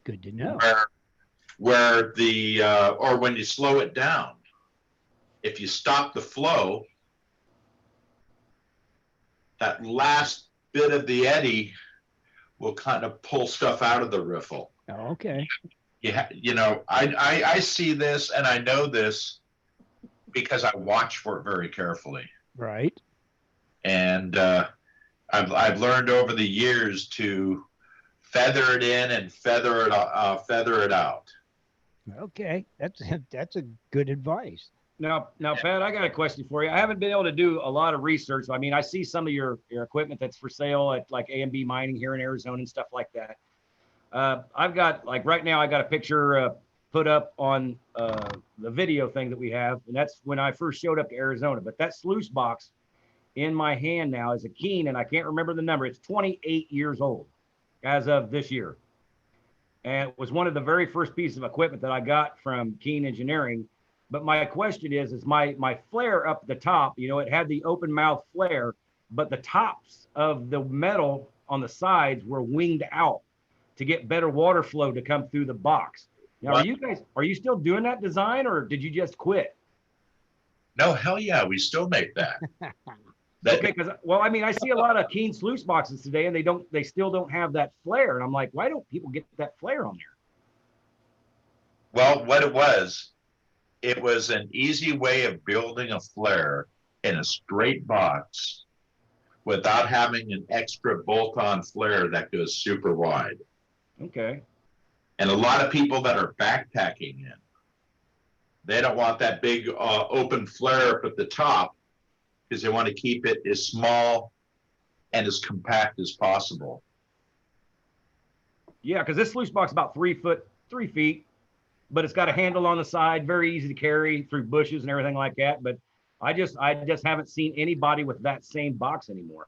Good to know. Where the or when you slow it down, if you stop the flow, that last bit of the eddy will kind of pull stuff out of the riffle. Oh, okay. You know, I see this and I know this because I watch for it very carefully. Right. And I've learned over the years to feather it in and feather it out. Okay, that's a good advice. Now, Pat, I got a question for you. I haven't been able to do a lot of research. I mean, I see some of your equipment that's for sale at like A&B Mining here in Arizona and stuff like that. I've got, like right now, I got a picture put up on the video thing that we have, and that's when I first showed up to Arizona. But that sluice box in my hand now is a Keene, and I can't remember the number. It's 28 years old as of this year. And it was one of the very first pieces of equipment that I got from Keene Engineering. But my question is my flare up the top, you know, it had the open mouth flare, but the tops of the metal on the sides were winged out to get better water flow to come through the box. Now, are you still doing that design, or did you just quit? No, hell yeah, we still make that. Okay, because, well, I mean, I see a lot of Keene sluice boxes today, and they still don't have that flare. And I'm like, why don't people get that flare on there? Well, what it was an easy way of building a flare in a straight box without having an extra bolt-on flare that goes super wide. Okay. And a lot of people that are backpacking in, they don't want that big open flare up at the top because they want to keep it as small and as compact as possible. Yeah, because this sluice box is about 3 feet, but it's got a handle on the side, very easy to carry through bushes and everything like that. But I just haven't seen anybody with that same box anymore.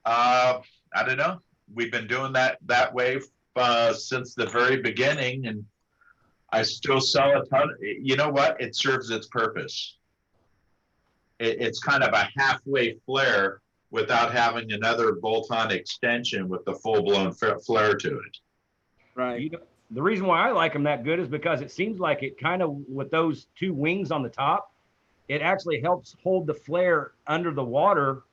I don't know. We've been doing that way since the very beginning, and I still sell a ton. You know what? It serves its purpose. It's kind of a halfway flare without having another bolt-on extension with the full-blown flare to it. Right. The reason why I like them that good is because it seems like it kind of, with those two wings on the top, it actually helps hold the flare under the water.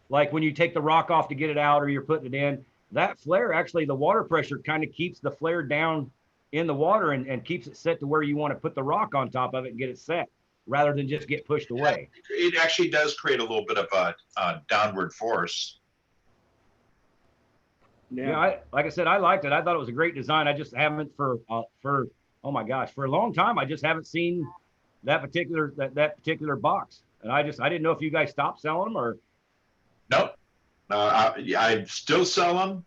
Like when you take the rock off to get it out or you're putting it in, that flare, actually the water pressure kind of keeps the flare down in the water and keeps it set to where you want to put the rock on top of it and get it set, rather than just get pushed away. It actually does create a little bit of a downward force. Yeah, like I said, I liked it. I thought it was a great design. I just haven't for oh my gosh, for a long time, I just haven't seen that particular box. And I didn't know if you guys stopped selling them or. Nope. I still sell them.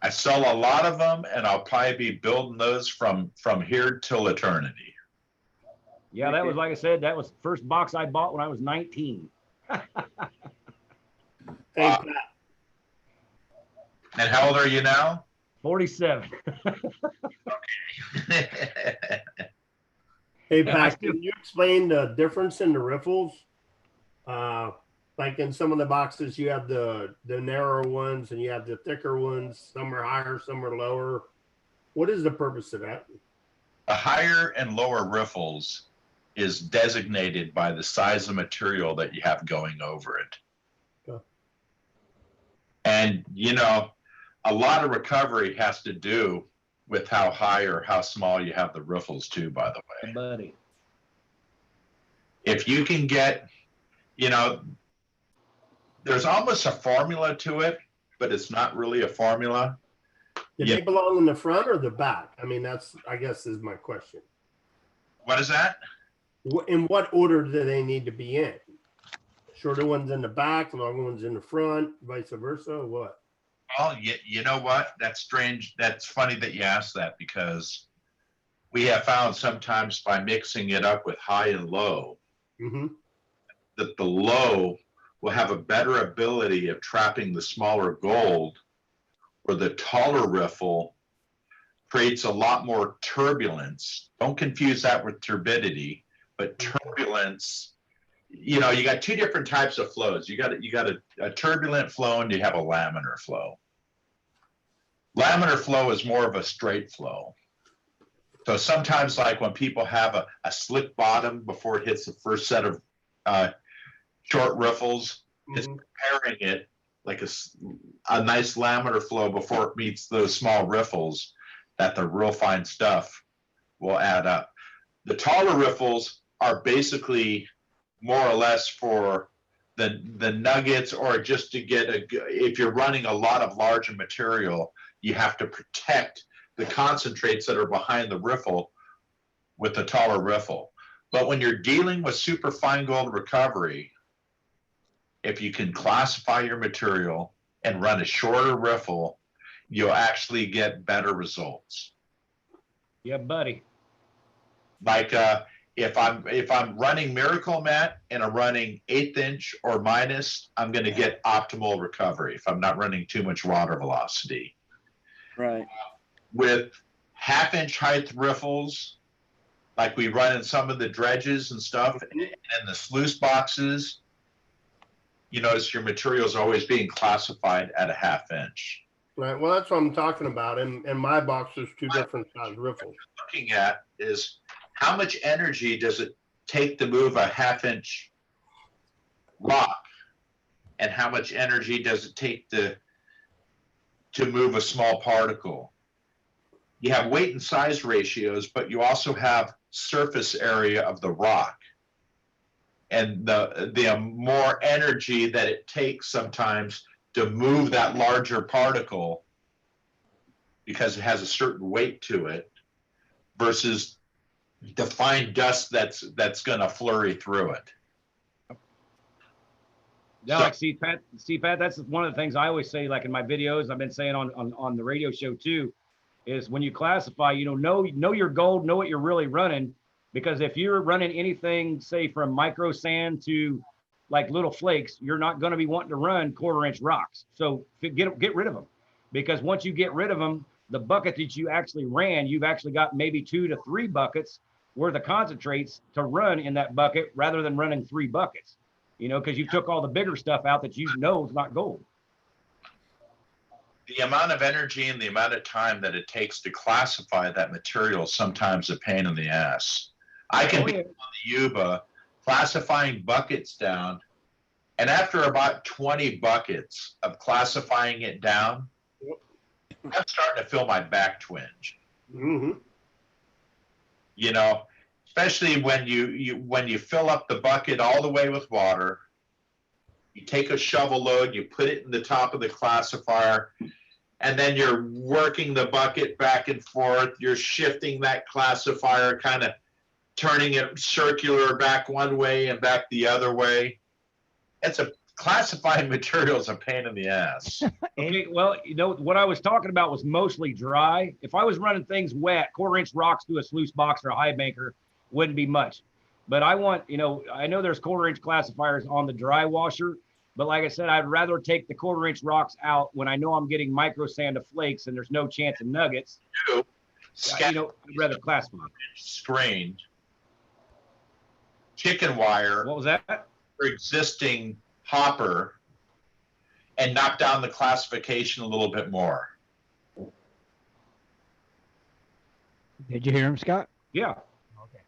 I sell a lot of them, and I'll probably be building those from here till eternity. Yeah, that was, like I said, that was the first box I bought when I was 19. Hey, Pat. And how old are you now? 47. Hey, Pat, can you explain the difference in the riffles? Like in some of the boxes, you have the narrow ones and you have the thicker ones. Some are higher, some are lower. What is the purpose of that? The higher and lower riffles is designated by the size of material that you have going over it. Okay. And, you know, a lot of recovery has to do with how high or how small you have the riffles too, by the way. Buddy. If you can get, you know, there's almost a formula to it, but it's not really a formula. Do they belong in the front or the back? I mean, that's, I guess, is my question. What is that? In what order do they need to be in? Shorter ones in the back, longer ones in the front, vice versa, or what? Well, you know what? That's strange. That's funny that you asked that, because we have found sometimes by mixing it up with high and low, that the low will have a better ability of trapping the smaller gold, or the taller riffle creates a lot more turbulence. Don't confuse that with turbidity, but turbulence. You know, you got two different types of flows. You got a turbulent flow and you have a laminar flow. Laminar flow is more of a straight flow. So sometimes, like when people have a slick bottom before it hits the first set of short riffles, is preparing it like a nice laminar flow before it meets those small riffles, that the real fine stuff will add up. The taller riffles are basically more or less for the nuggets, or just to get if you're running a lot of larger material, you have to protect the concentrates that are behind the riffle with the taller riffle. But when you're dealing with super fine gold recovery, if you can classify your material and run a shorter riffle, you'll actually get better results. Yeah, buddy. Like if I'm running Miracle Mat and I'm running 1/8 inch or minus, I'm going to get optimal recovery if I'm not running too much water velocity. Right. With 1/2 inch height riffles, like we run in some of the dredges and stuff, and in the sluice boxes, you notice your material is always being classified at a 1/2 inch. Right. Well, that's what I'm talking about. In my box, there's two different size riffles. Looking at is how much energy does it take to move a 1/2 inch rock, and how much energy does it take to move a small particle? You have weight and size ratios, but you also have surface area of the rock. And the more energy that it takes sometimes to move that larger particle, because it has a certain weight to it, versus the fine dust that's going to flurry through it. Yeah, So- like see Pat, that's one of the things I always say, like in my videos, I've been saying on the radio show too, is when you classify, know your gold, know what you're really running. Because if you're running anything, say from micro sand to like little flakes, you're not going to be wanting to run 1/4 inch rocks. So get rid of them, because once you get rid of them, the bucket that you actually ran, you've actually got maybe 2 to 3 buckets worth of concentrates to run in that bucket rather than running 3 buckets, because you took all the bigger stuff out that is not gold. The amount of energy and the amount of time that it takes to classify that material is sometimes a pain in the ass. I can be on the Yuba classifying buckets down, and after about 20 buckets of classifying it down, I'm starting to feel my back twinge. Mm-hmm. Especially when you fill up the bucket all the way with water, you take a shovel load, you put it in the top of the classifier, and then you're working the bucket back and forth. You're shifting that classifier, kind of turning it circular back one way and back the other way. Classifying material is a pain in the ass. Okay, well, what I was talking about was mostly dry. If I was running things wet, 1/4 inch rocks through a sluice box or a high banker wouldn't be much. But I want, I know there's 1/4 inch classifiers on the dry washer, but like I said, I'd rather take the 1/4 inch rocks out when I know I'm getting micro sand to flakes and there's no chance of nuggets. I'd rather classify. Screened chicken wire. What was that? For existing hopper, and knock down the classification a little bit more. Did you hear him, Scott? Yeah. Okay.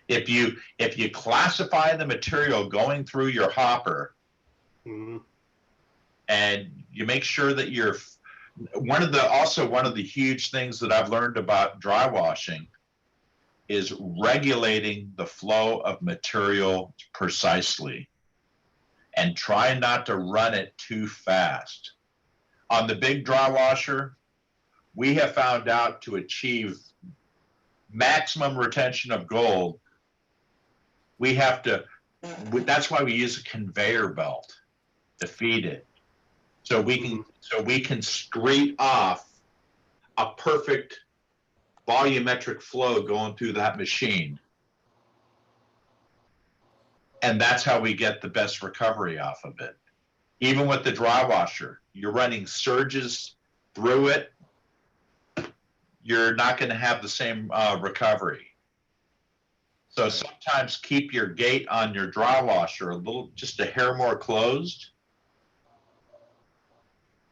If you classify the material going through your hopper, Mm-hmm. and you make sure that you're one of the huge things that I've learned about dry washing is regulating the flow of material precisely, and try not to run it too fast. On the big dry washer, we have found out to achieve maximum retention of gold, that's why we use a conveyor belt to feed it. So we can scrape off a perfect volumetric flow going through that machine. And that's how we get the best recovery off of it. Even with the dry washer, you're running surges through it, you're not going to have the same recovery. So sometimes keep your gate on your dry washer just a hair more closed,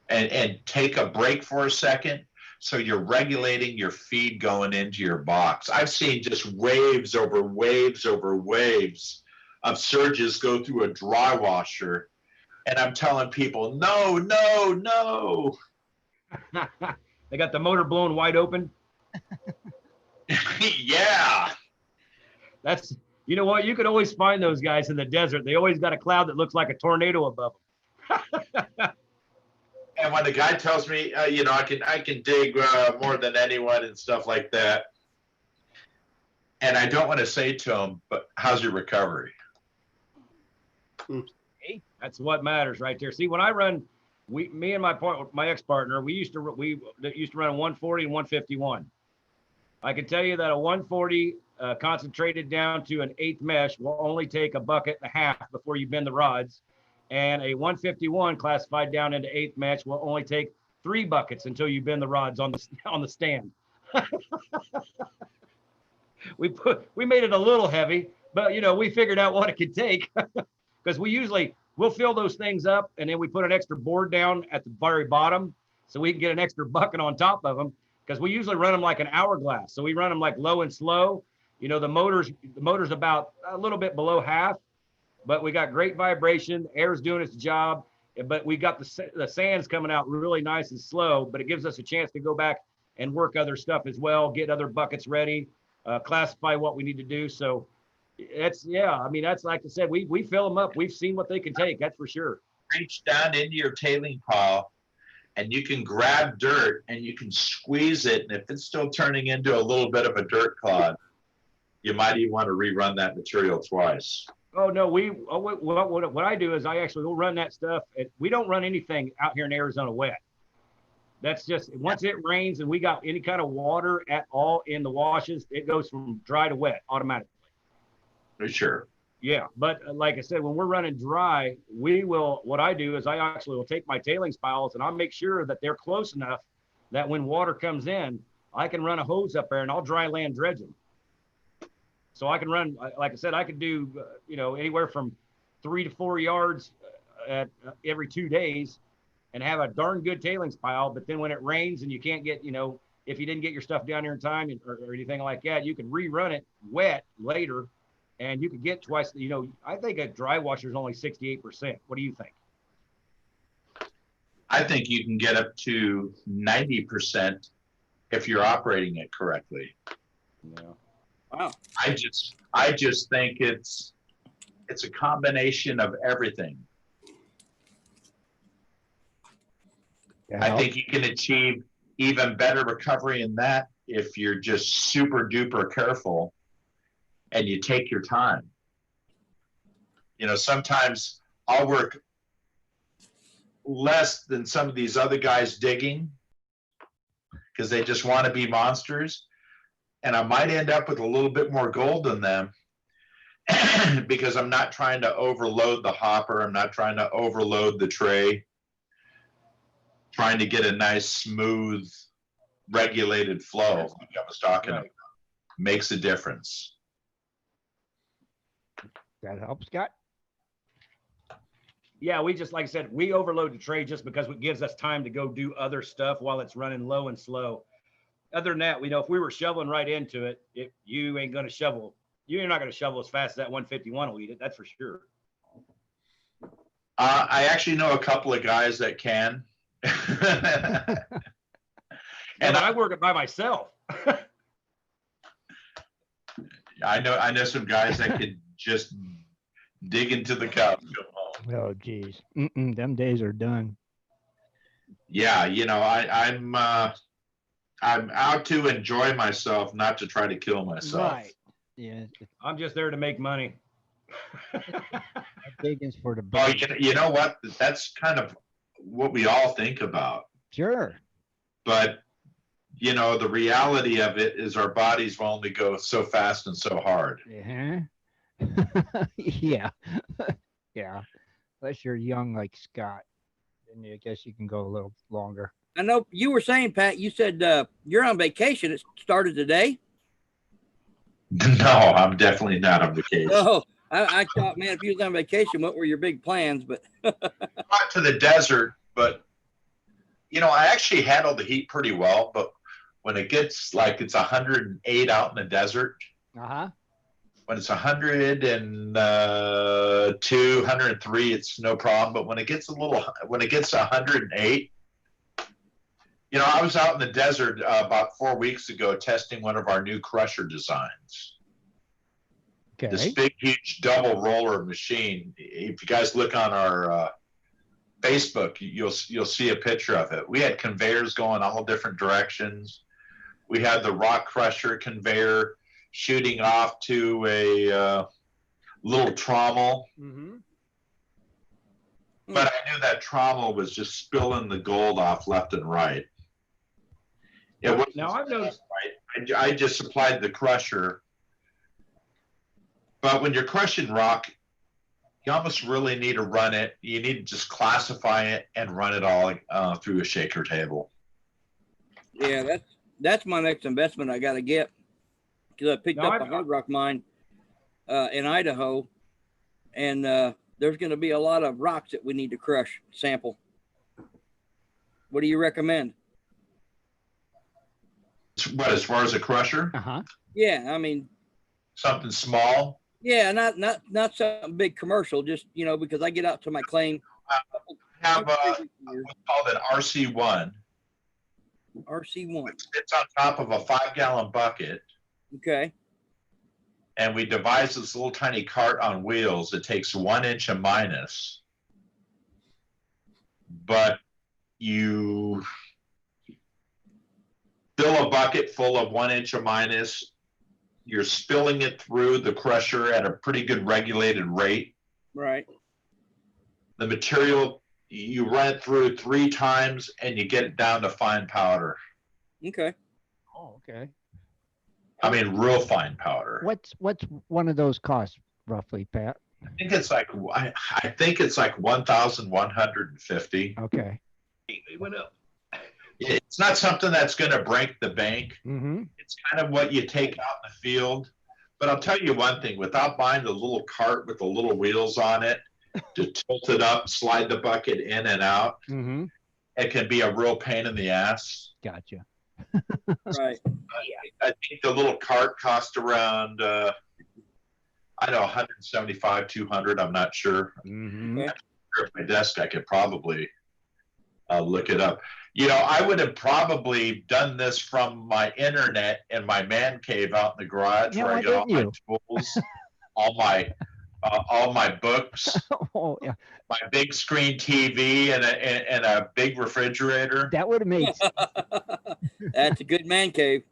and take a break for a second, so you're regulating your feed going into your box. I've seen just waves over waves over waves of surges go through a dry washer, and I'm telling people, no. They got the motor blown wide open. Yeah. That's, you know what? You could always find those guys in the desert. They always got a cloud that looks like a tornado above them. And when the guy tells me, you know, I can dig more than anyone and stuff like that, and I don't want to say to him, but how's your recovery? That's what matters right there. See, when I run, me and my ex-partner, we used to run a 140 and 151. I can tell you that a 140 concentrated down to an eighth mesh will only take a bucket and a half before you bend the rods. And a 151 classified down into eighth mesh will only take 3 buckets until you bend the rods on the stand. We made it a little heavy, but you know, we figured out what it could take because we'll fill those things up and then we put an extra board down at the very bottom so we can get an extra bucket on top of them, because we usually run them like an hourglass. So we run them like low and slow. You know, the motor's about a little bit below half, but we got great vibration. Air's doing its job, but we got the sand's coming out really nice and slow, but it gives us a chance to go back and work other stuff as well, get other buckets ready, classify what we need to do. So that's like I said, we fill them up. We've seen what they can take. That's for sure. Reach down into your tailing pile and you can grab dirt and you can squeeze it. And if it's still turning into a little bit of a dirt clod, you might even want to rerun that material twice. Oh, no, what I do is I actually will run that stuff. We don't run anything out here in Arizona wet. That's just, once it rains and we got any kind of water at all in the washes, it goes from dry to wet automatically. For sure. Yeah, but like I said, when we're running dry, what I do is I actually will take my tailings piles and I'll make sure that they're close enough that when water comes in, I can run a hose up there and I'll dry land dredge them. So I can run, like I said, I could do, anywhere from 3 to 4 yards at every 2 days and have a darn good tailings pile. But then when it rains and you can't get, if you didn't get your stuff down here in time or anything like that, you can rerun it wet later and you could get twice. I think a dry washer is only 68%. What do you think? I think you can get up to 90% if you're operating it correctly. Yeah. Wow. I just think it's a combination of everything. Yeah. I think you can achieve even better recovery in that if you're just super duper careful and you take your time. Sometimes I'll work less than some of these other guys digging because they just want to be monsters. And I might end up with a little bit more gold than them because I'm not trying to overload the hopper. I'm not trying to overload the tray. Trying to get a nice, smooth, regulated flow, like I was talking about, makes a difference. That helps, Scott? Yeah, we just, like I said, we overload the tray just because it gives us time to go do other stuff while it's running low and slow. Other than that, if we were shoveling right into it, you ain't going to shovel. You're not going to shovel as fast as that 151 will eat it. That's for sure. I actually know a couple of guys that can. And I work it by myself. I know some guys that could just dig into the cup. Oh, geez. Them days are done. Yeah, I'm out to enjoy myself, not to try to kill myself. Right. Yeah. I'm just there to make money. Digging's for the Well, birds. you know what? That's kind of what we all think about. Sure. But, the reality of it is our bodies will only go so fast and so hard. Yeah. Yeah. Yeah. Unless you're young like Scott, then I guess you can go a little longer. I know you were saying, Pat, you said you're on vacation. It started today. No, I'm definitely not on vacation. Oh, I thought, man, if you was on vacation, what were your big plans? But Not to the desert, but I actually handle the heat pretty well. But when it gets like it's 108 out in the desert, when it's 102, 103, it's no problem. But when it gets 108, I was out in the desert about 4 weeks ago testing one of our new crusher designs. Okay. This big, huge double roller machine. If you guys look on our Facebook, you'll see a picture of it. We had conveyors going all different directions. We had the rock crusher conveyor shooting off to a little trommel. Mm-hmm. But I knew that trommel was just spilling the gold off left and right. It was Now I've noticed. I just supplied the crusher. But when you're crushing rock, you almost really need to run it. You need to just classify it and run it all through a shaker table. Yeah, that's my next investment I got to get, because I picked up a hard rock mine in Idaho, and there's going to be a lot of rocks that we need to crush, sample. What do you recommend? What, as far as a crusher? Uh-huh. Yeah, I mean, something small. Yeah, not something big commercial. Just, you know, because I get out to my claim. I have what's called an RC1. RC1. It's on top of a 5-gallon bucket. Okay. And we devised this little tiny cart on wheels. It takes 1 inch of minus, but you fill a bucket full of 1 inch of minus. You're spilling it through the crusher at a pretty good regulated rate. Right. The material, you run it through 3 times and you get it down to fine powder. Okay. Oh, okay. I mean, real fine powder. What's one of those cost roughly, Pat? I think it's like $1,150. Okay. It went up. It's not something that's going to break the bank. Mm-hmm. It's kind of what you take out in the field. But I'll tell you one thing, without buying the little cart with the little wheels on it to tilt it up, slide the bucket in and out, Mm-hmm. it can be a real pain in the ass. Gotcha. Right. I think the little cart cost around, I don't know, 175, 200. I'm not sure. Mm-hmm. Okay. At my desk, I could probably look it up. You know, I would have probably done this from my internet in my man cave out in the garage, Yeah, where I why get all didn't my tools, all my books, Oh, yeah. my big screen TV, and a big refrigerator. That would have made sense. That's a good man cave.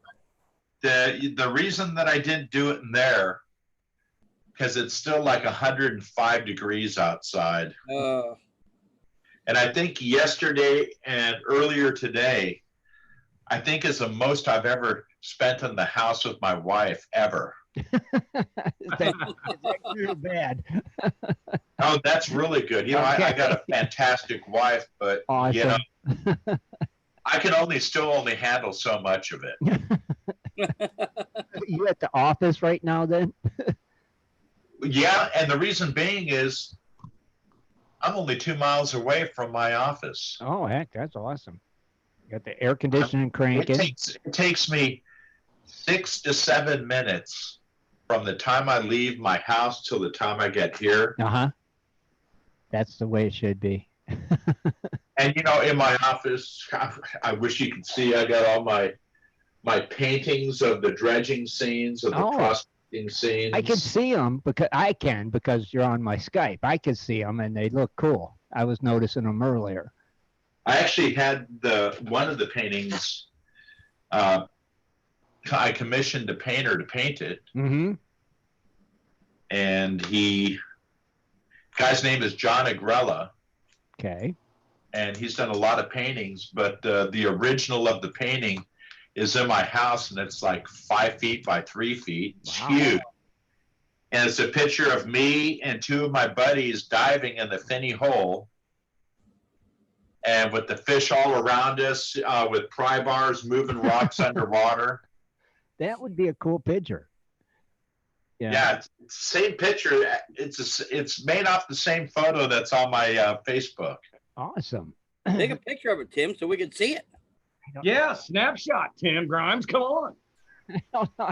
The reason that I didn't do it in there, because it's still like 105 degrees outside. And I think yesterday and earlier today, I think is the most I've ever spent in the house with my wife ever. Is that good or bad? Oh, that's really good. You know, I got a fantastic wife, but Awesome. you know, I can only handle so much of it. You at the office right now then? Yeah, and the reason being is I'm only 2 miles away from my office. Oh, heck, that's awesome. You got the air conditioning cranking. It takes me 6 to 7 minutes from the time I leave my house till the time I get here. Uh-huh. That's the way it should be. And you know, in my office, I wish you could see. I got all my paintings of the dredging scenes, of the prospecting scenes. I can see them because you're on my Skype. I can see them and they look cool. I was noticing them earlier. I actually had one of the paintings. I commissioned a painter to paint it, Mm-hmm. and guy's name is John Agrella. Okay. And he's done a lot of paintings, but the original of the painting is in my house, and it's like 5 feet by 3 feet. It's huge. And it's a picture of me and 2 of my buddies diving in the Finney Hole, and with the fish all around us, with pry bars moving rocks underwater. That would be a cool picture. Yeah, it's the same picture. It's made off the same photo that's on my Facebook. Awesome. Take a picture of it, Tim, so we can see it. Yeah, snapshot, Tim Grimes. Come on.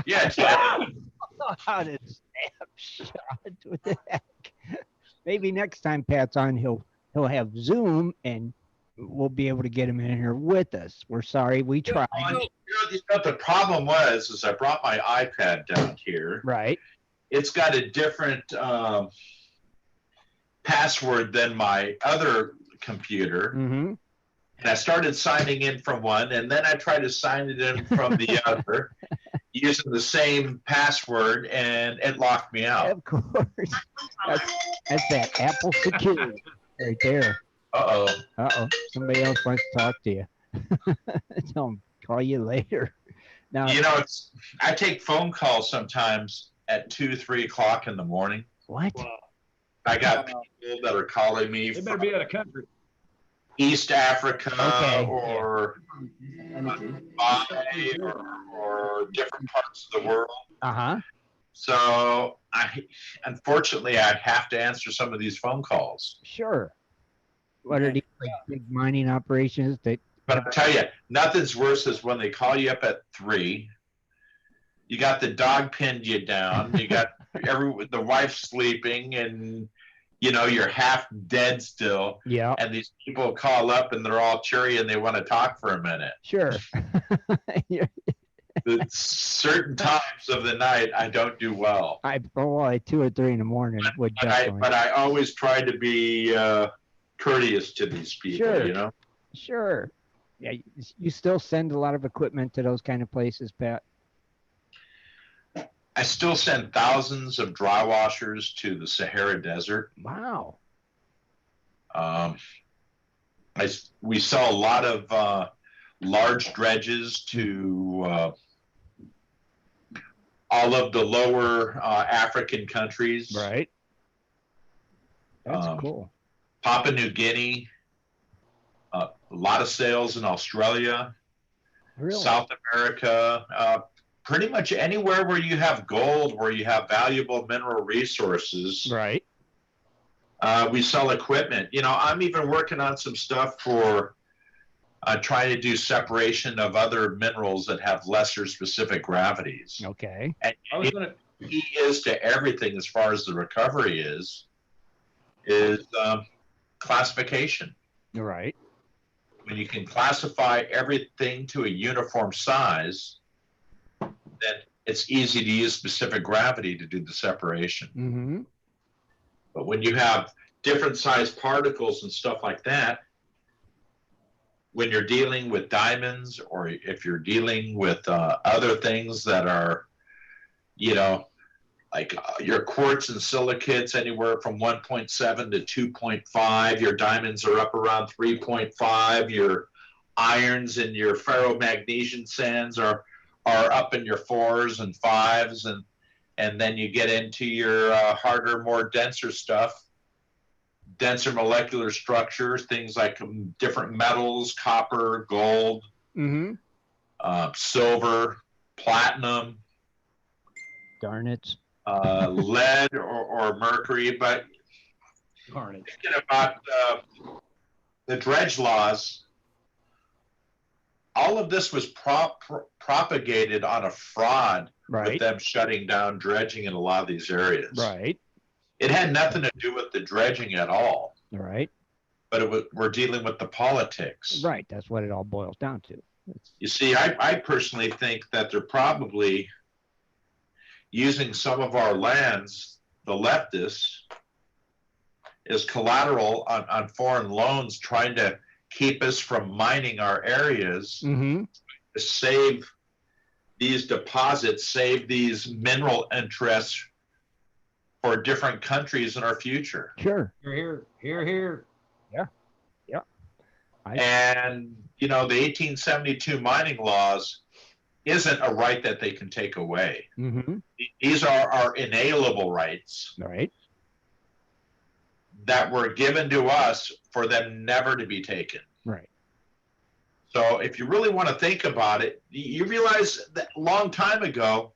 Yeah, I don't know how to snapshot. What the heck? Maybe next time Pat's on, he'll have Zoom and we'll be able to get him in here with us. We're sorry, we tried. You know, the problem is I brought my iPad down here. Right. It's got a different password than my other computer. Mm-hmm. And I started signing in from one, and then I tried to sign it in from the other using the same password, and it locked me out. Of course. That's that Apple security right there. Uh-oh. Uh-oh. Somebody else wants to talk to you. Tell them, call you later. Now, You know, I take phone calls sometimes at 2, 3 o'clock in the morning. what? Wow. I got people that are calling me They better from be out of country. East Africa Okay, or Dubai or different parts of the world. Uh-huh. So unfortunately, I have to answer some of these phone calls. Sure. What are these like big mining operations that But I'll tell you, nothing's worse is when they call you up at 3. You got the dog pinned you down. You got the wife sleeping, and you know you're half dead still. yeah, And these people call up and they're all cheery and they want to talk for a minute. sure. Yeah. But certain times of the night, I don't do well. Like 2 or 3 in the morning would definitely. But I always try to be courteous to these people. Sure. You know. Sure. Yeah, you still send a lot of equipment to those kind of places, Pat? I still send thousands of dry washers to the Sahara Desert. Wow. We sell a lot of large dredges to all of the lower African countries. Right. That's cool. Papua New Guinea, a lot of sales in Australia, Really? South America, pretty much anywhere where you have gold, where you have valuable mineral resources. Right. We sell equipment. You know, I'm even working on some stuff for trying to do separation of other minerals that have lesser specific gravities. Okay. And I was gonna. the key is to everything as far as the recovery is classification. Right. When you can classify everything to a uniform size, then it's easy to use specific gravity to do the separation. Mm-hmm. But when you have different size particles and stuff like that, when you're dealing with diamonds, or if you're dealing with other things that are, you know, like your quartz and silicates anywhere from 1.7 to 2.5, your diamonds are up around 3.5, your irons and your ferromagnesian sands are up in your 4s and 5s, and then you get into your harder, more denser stuff, denser molecular structures, things like different metals, copper, gold, Mm-hmm. silver, platinum, Garnets. lead or mercury. But Darn it. thinking about the dredge laws, all of this was propagated on a fraud with Right. them shutting down dredging in a lot of these areas. Right. It had nothing to do with the dredging at all, Right. but we're dealing with the politics. Right. That's what it all boils down to. You see, I personally think that they're probably using some of our lands, the leftists, as collateral on foreign loans, trying to keep us from mining our areas, Mm-hmm. to save these deposits, save these mineral interests for different countries in our future. Sure. Here, here. And, you know, the 1872 mining laws isn't a right that they can take away. Mm-hmm. These are our inalienable rights Right. that were given to us for them never to be taken. Right. So if you really want to think about it, you realize that a long time ago,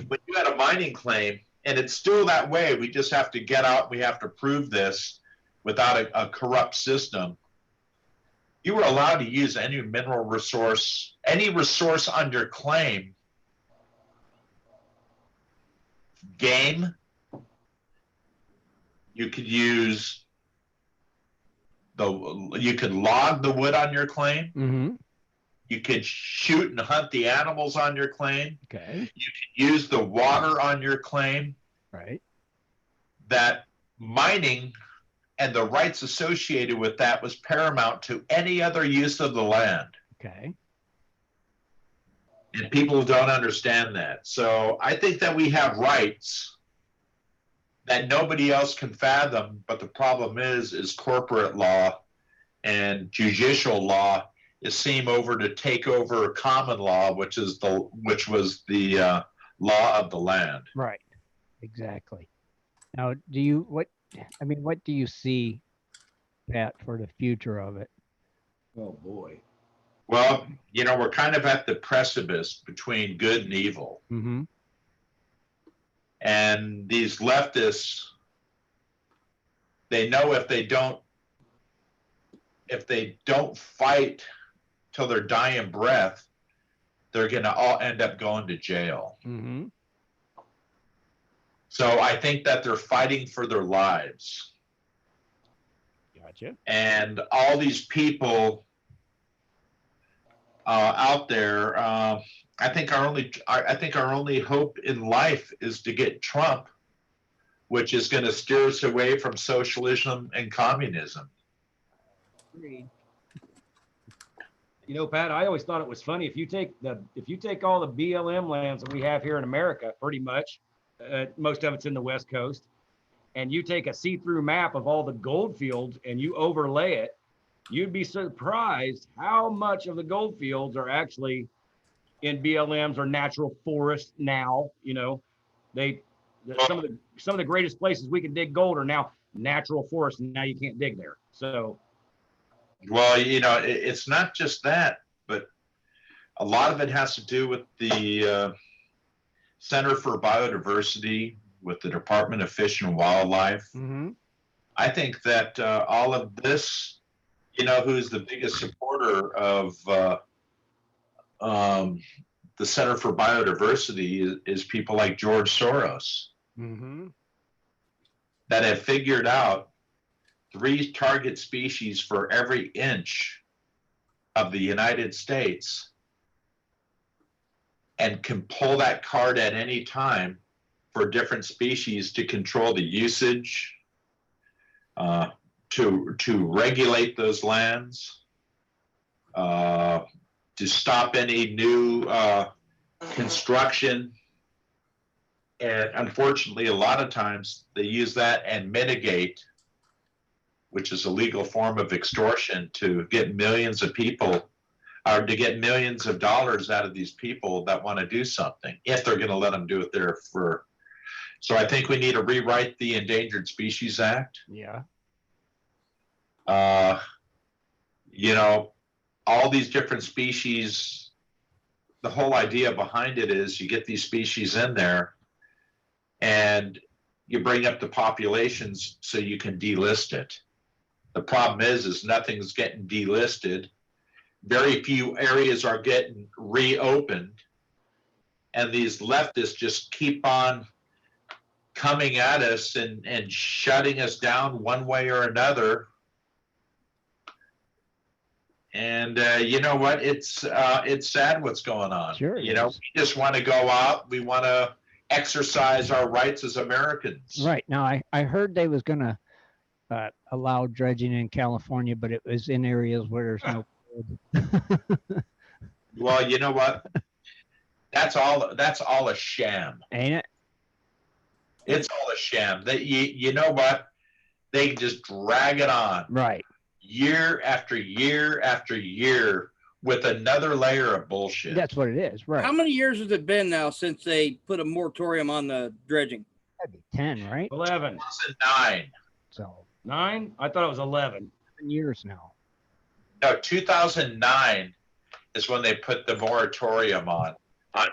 when you had a mining claim, and it's still that way, we just have to get out, we have to prove this without a corrupt system. You were allowed to use any mineral resource, any resource under claim. Game, you could use you could log the wood on your claim. Mm-hmm. You could shoot and hunt the animals on your claim. Okay. You could use the water on your claim. Right. That mining and the rights associated with that was paramount to any other use of the land. Okay. And people don't understand that. So I think that we have rights that nobody else can fathom, but the problem is corporate law and judicial law is seem over to take over common law, which was the law of the land. Right. Exactly. Now, what do you see, Pat, for the future of it? Oh boy. Well, we're kind of at the precipice between good and evil. Mm-hmm. And these leftists, they know if they don't fight till their dying breath, they're going to all end up going to jail. Mm-hmm. So I think that they're fighting for their lives. Gotcha. And all these people out there, I think our only hope in life is to get Trump, which is going to steer us away from socialism and communism. Agreed. Pat, I always thought it was funny if you take all the BLM lands that we have here in America, pretty much, most of it's in the West Coast, and you take a see-through map of all the gold fields and you overlay it, you'd be surprised how much of the gold fields are actually in BLMs or natural forests now. Some of the greatest places we can dig gold are now natural forests, and now you can't dig there. So, well, it's not just that, but a lot of it has to do with the Center for Biodiversity with the Department of Fish and Wildlife. Mm-hmm. I think that all of this, who's the biggest supporter of the Center for Biodiversity is people like George Soros. Mm-hmm. That have figured out 3 target species for every inch of the United States and can pull that card at any time for different species to control the usage, to regulate those lands, to stop any new construction. And unfortunately, a lot of times they use that and mitigate, which is a legal form of extortion, to get millions of people, or to get millions of dollars out of these people that want to do something, if they're going to let them do it there for. So I think we need to rewrite the Endangered Species Act. Yeah. All these different species, the whole idea behind it is you get these species in there and you bring up the populations so you can delist it. The problem is nothing's getting delisted. Very few areas are getting reopened. And these leftists just keep on coming at us and shutting us down one way or another. And you know what? It's sad what's going on. Sure. We just want to go out. We want to exercise our rights as Americans. Right. Now, I heard they was going to allow dredging in California, but it was in areas where there's no. Well, you know what? That's all a sham. Ain't it? It's all a sham. You know what? They just drag it on. Right. Year after year after year with another layer of bullshit. That's what it is, right? How many years has it been now since they put a moratorium on the dredging? That'd be 10, right? 11. 2009. So 9? I thought it was 11. 7 years now. No, 2009 is when they put the moratorium on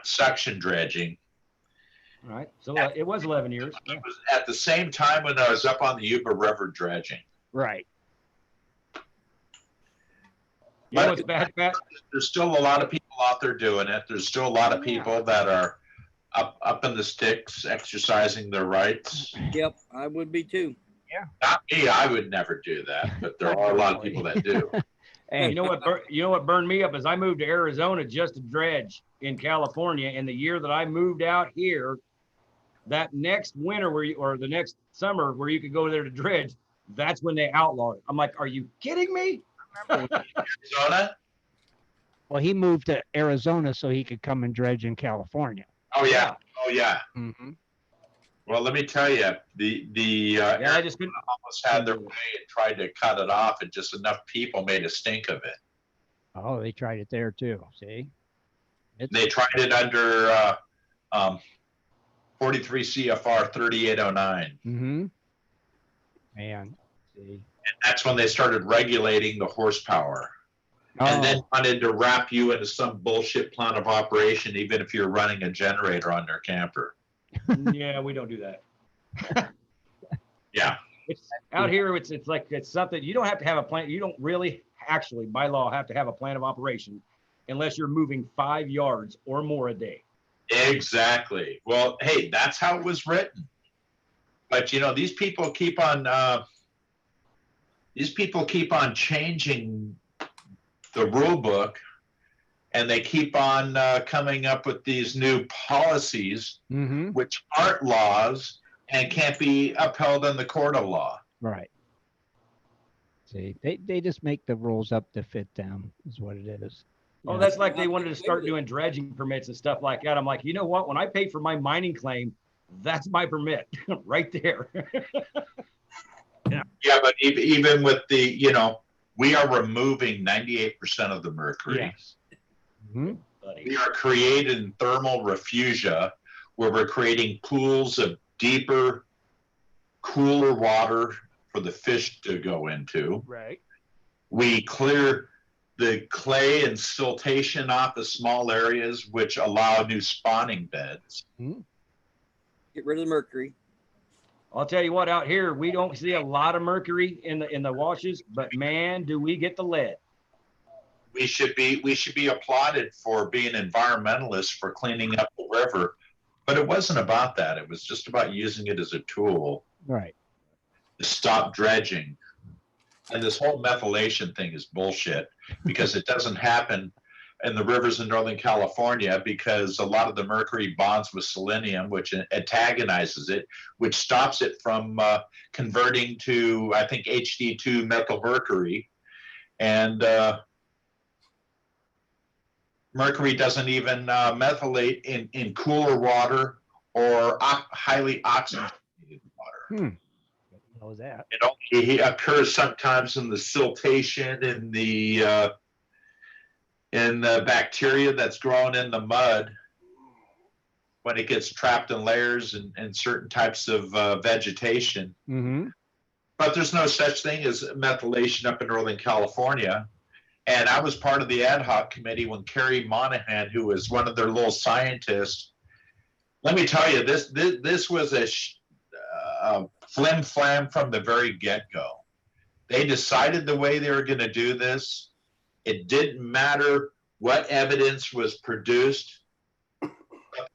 suction dredging. All right. So it was 11 years. It was at the same time when I was up on the Yuba River dredging. Right. You know what's bad, Pat? There's still a lot of people out there doing it. There's still a lot of people that are up in the sticks exercising their rights. Yep, I would be too. Not me, I would never do that, but there are a lot of people that do. Hey, You know what burned me up is I moved to Arizona just to dredge in California, and the year that I moved out here, that next winter or the next summer where you could go there to dredge, That's when they outlawed it. I'm like, are you kidding me? Arizona? Well, he moved to Arizona so he could come and dredge in California. Oh yeah. Oh yeah. Mm-hmm. Well, let me tell you, Yeah, I just couldn't. almost had their way and tried to cut it off, and just enough people made a stink of it. Oh, they tried it there too. See, They tried it under 43 CFR 3809. Mm-hmm. Man, see. And that's when they started regulating the horsepower. And then wanted to wrap you into some bullshit plan of operation, even if you're running a generator on their camper. Yeah, we don't do that. Yeah. It's out here. It's like it's something you don't have to have a plan. You don't really actually, by law, have to have a plan of operation unless you're moving 5 yards or more a day. Exactly. Well, hey, that's how it was written. But you know, these people keep on changing the rule book, and they keep on coming up with these new policies, Mm-hmm. which aren't laws and can't be upheld in the court of law. Right. See, they just make the rules up to fit them, is what it is. Oh, Yeah. that's like they wanted to start doing dredging permits and stuff like that. I'm like, you know what? When I pay for my mining claim, that's my permit right there. Yeah, but even with the, you know, we are removing 98% of the mercury. Yes. Mm-hmm. We are creating thermal refugia, where we're creating pools of deeper, cooler water for the fish to go into. Right. We clear the clay and siltation off of small areas, which allow new spawning beds. Mm-hmm. Get rid of the mercury. I'll tell you what, out here we don't see a lot of mercury in the washes, but man, do we get the lead. We should be applauded for being environmentalists for cleaning up the river, but it wasn't about that. It was just about using it as a tool Right. to stop dredging. And this whole methylation thing is bullshit, because it doesn't happen in the rivers in Northern California, because a lot of the mercury bonds with selenium, which antagonizes it, which stops it from converting to, I think, HD2 methylmercury. And mercury doesn't even methylate in cooler water or highly oxygenated water. How was that? It only occurs sometimes in the siltation, in the bacteria that's growing in the mud, when it gets trapped in layers and certain types of vegetation. Mm-hmm. But there's no such thing as methylation up in Northern California. And I was part of the ad hoc committee when Kerry Monahan, who was one of their little scientists, let me tell you, this was a flim flam from the very get-go. They decided the way they were going to do this. It didn't matter what evidence was produced. The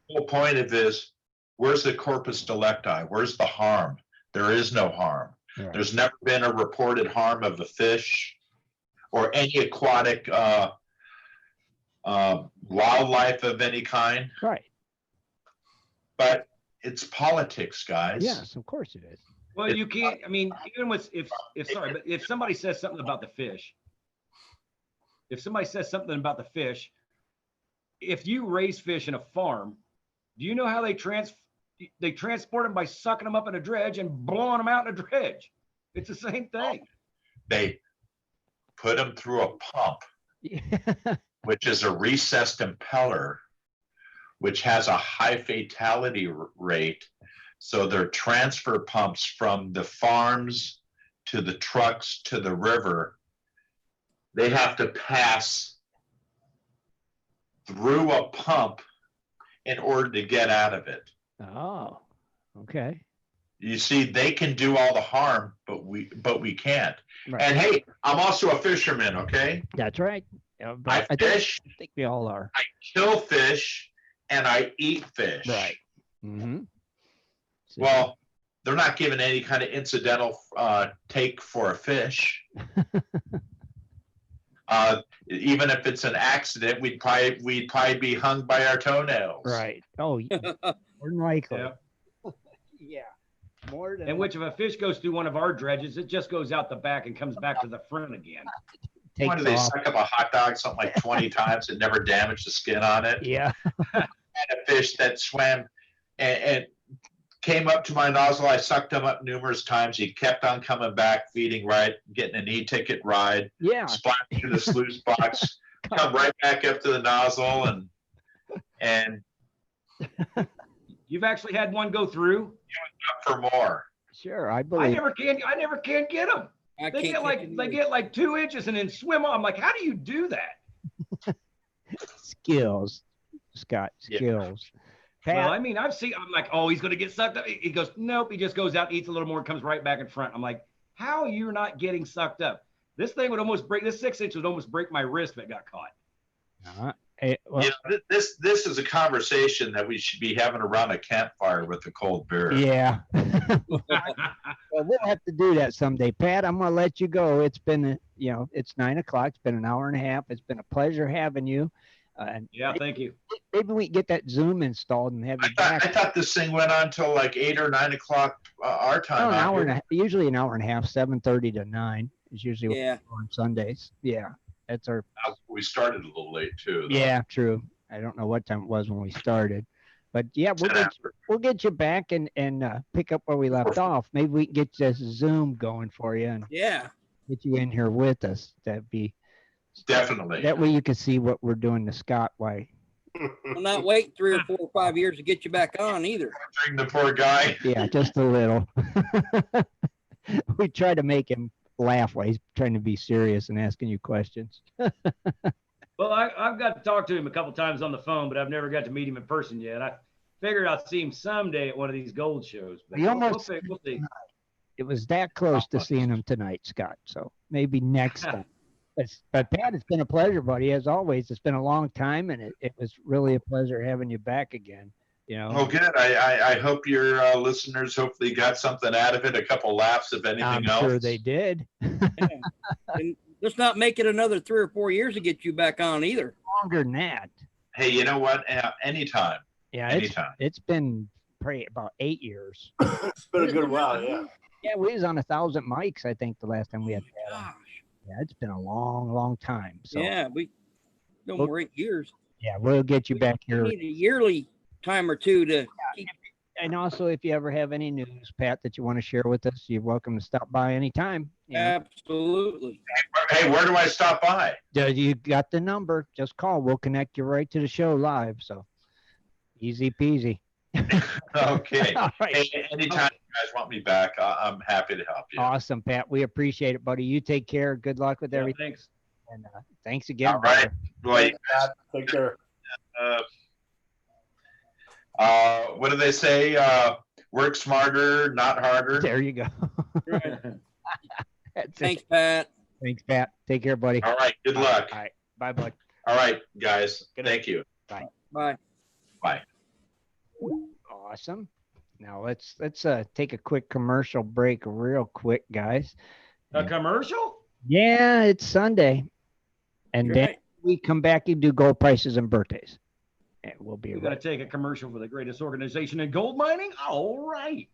whole point of this, where's the corpus delicti? Where's the harm? There is no harm. Right. There's never been a reported harm of a fish or any aquatic wildlife of any kind. Right. But it's politics, guys. Yes, of course it is. Well, you can't. I mean, even with if somebody says something about the fish, if you raise fish in a farm, do you know how they transport them by sucking them up in a dredge and blowing them out in a dredge? It's the same thing. They put them through a pump, which is a recessed impeller, which has a high fatality rate. So they're transfer pumps from the farms to the trucks to the river. They have to pass through a pump in order to get out of it. Oh, okay. You see, they can do all the harm, but we can't. Right. And hey, I'm also a fisherman, okay? That's right. Yeah, I fish, I think we all are. I kill fish, and I eat fish. Right. Mm-hmm. Well, they're not giving any kind of incidental take for a fish. Even if it's an accident, we'd probably be hung by our toenails. Right. Oh, yeah. More than likely. Yeah. Yeah. More than In which if a fish goes through one of our dredges, it just goes out the back and comes back to the front again. Why do they off. suck up a hot dog something like 20 times and never damage the skin on it? Yeah. And a fish that swam and came up to my nozzle. I sucked him up numerous times. He kept on coming back, feeding right, getting an e-ticket ride, Yeah. splash through the sluice box, come right back up to the nozzle, and You've actually had one go through? up for more. Sure. I I believe. never can get them. They get like 2 inches and then swim on. I'm like, how do you do that? Skills, Scott. Skills. Pat, Well, I mean, I'm like, oh, he's going to get sucked up. He goes, nope. He just goes out, eats a little more, and comes right back in front. I'm like, how are you not getting sucked up? This thing would almost break, this 6 inch would almost break my wrist if it got caught. well, You know, this is a conversation that we should be having around a campfire with a cold beer. yeah. Well, we'll have to do that someday. Pat, I'm going to let you go. It's been, it's 9 o'clock. It's been an hour and a half. It's been a pleasure having you. And Yeah, thank you. maybe we can get that Zoom installed and have you I back. thought this thing went on till like 8 or 9 o'clock our time. An out hour here. and a half, usually an hour and a half, 7:30 to 9 is usually what Yeah. we do on Sundays. Yeah. That's our, We started a little late too. though. yeah, true. I don't know what time it was when we started, but yeah, we'll get you back and pick up where we left off. Maybe we can get this Zoom going for you and Yeah. get you in here with us. That'd be, Definitely. that way you can see what we're doing to Scott. Why? We'll not wait 3 or 4 or 5 years to get you back on either. Bring the poor guy. Yeah, just a little. We try to make him laugh while he's trying to be serious and asking you questions. Well, I've got to talk to him a couple times on the phone, but I've never got to meet him in person yet. I figured I'd see him someday at one of these gold shows. But We we'll almost- see. We'll see. It was that close to seeing him tonight, Scott. So maybe next time. But Pat, it's been a pleasure, buddy. As always, it's been a long time, and it was really a pleasure having you back again. Well, good. I hope your listeners hopefully got something out of it, a couple laughs, if anything I'm else. sure they did. And let's not make it another 3 or 4 years to get you back on either. Longer than that. Hey, you know what? Anytime. Yeah, Anytime. it's been probably about 8 years. It's been a good while, yeah. Yeah, we was on 1,000 mics, I think, the last time we had. Gosh. Yeah, it's been a long, long time. So Yeah, no more 8 years. yeah, we'll get you back here. We need a yearly time or two to keep. And also, if you ever have any news, Pat, that you want to share with us, you're welcome to stop by anytime. Absolutely. Hey, where do I stop by? You got the number. Just call. We'll connect you right to the show live. So easy peasy. Okay. All right. Hey, anytime you guys want me back, I'm happy to help you. Awesome, Pat. We appreciate it, buddy. You take care. Good luck with Yeah, everything. thanks. And thanks again. All right. brother. Well, Take care. what do they say? Work smarter, not harder. There you go. Right. That's it. Thanks, Pat. Thanks, Pat. Take care, buddy. All right. Good luck. All right. Bye, bud. All right, guys. Good Thank you. Bye. Bye. Awesome. Now let's take a quick commercial break real quick, guys. A commercial? Yeah, it's Sunday. And You're then right. we come back and do gold prices and birthdays. And we'll be We're going right. to take a commercial for the greatest organization in gold mining? All right.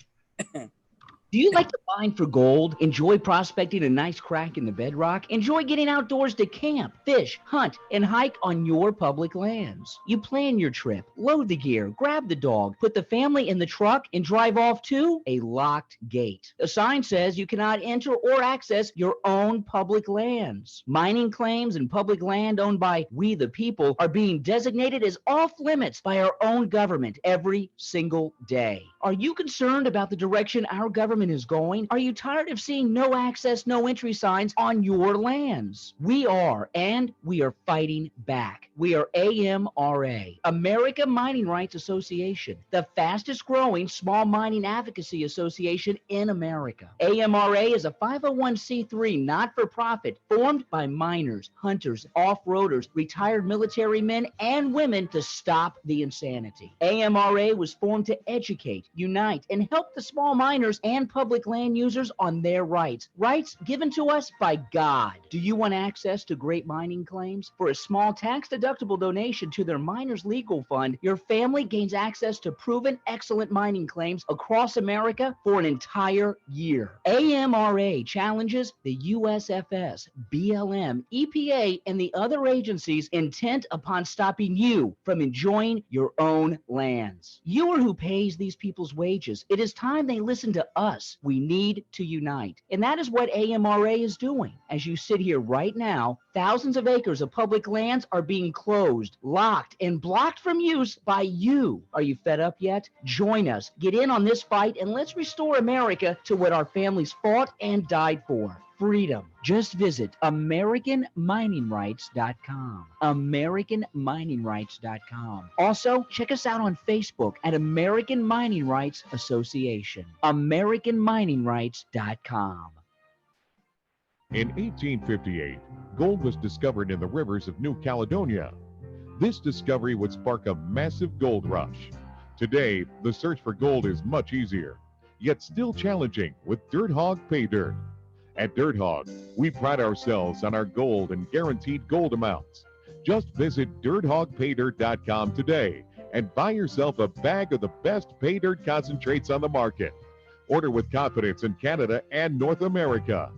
Do you like to mine for gold? Enjoy prospecting a nice crack in the bedrock? Enjoy getting outdoors to camp, fish, hunt, and hike on your public lands? You plan your trip, load the gear, grab the dog, put the family in the truck, and drive off to a locked gate. A sign says you cannot enter or access your own public lands. Mining claims and public land owned by we the people are being designated as off limits by our own government every single day. Are you concerned about the direction our government is going? Are you tired of seeing no access, no entry signs on your lands? We are, and we are fighting back. We are AMRA, America Mining Rights Association, the fastest growing small mining advocacy association in America. AMRA is a 501c3 not-for-profit formed by miners, hunters, off-roaders, retired military men and women to stop the insanity. AMRA was formed to educate, unite, and help the small miners and and public land users on their rights. Rights given to us by God. Do you want access to great mining claims? For a small tax-deductible donation to their Miners Legal Fund, your family gains access to proven excellent mining claims across America for an entire year. AMRA challenges the USFS, BLM, EPA, and the other agencies intent upon stopping you from enjoying your own lands. You are who pays these people's wages. It is time they listen to us. We need to unite. And that is what AMRA is doing. As you sit here right now, thousands of acres of public lands are being closed, locked, and blocked from use by you. Are you fed up yet? Join us. Get in on this fight and let's restore America to what our families fought and died for. Freedom. Just visit AmericanMiningRights.com. AmericanMiningRights.com. Also, check us out on Facebook at American Mining Rights Association. AmericanMiningRights.com. In 1858, gold was discovered in the rivers of New Caledonia. This discovery would spark a massive gold rush. Today, the search for gold is much easier, yet still challenging with Dirt Hog Pay Dirt. At Dirt Hog, we pride ourselves on our gold and guaranteed gold amounts. Just visit DirtHogPayDirt.com today and buy yourself a bag of the best pay dirt concentrates on the market. Order with confidence in Canada and North America.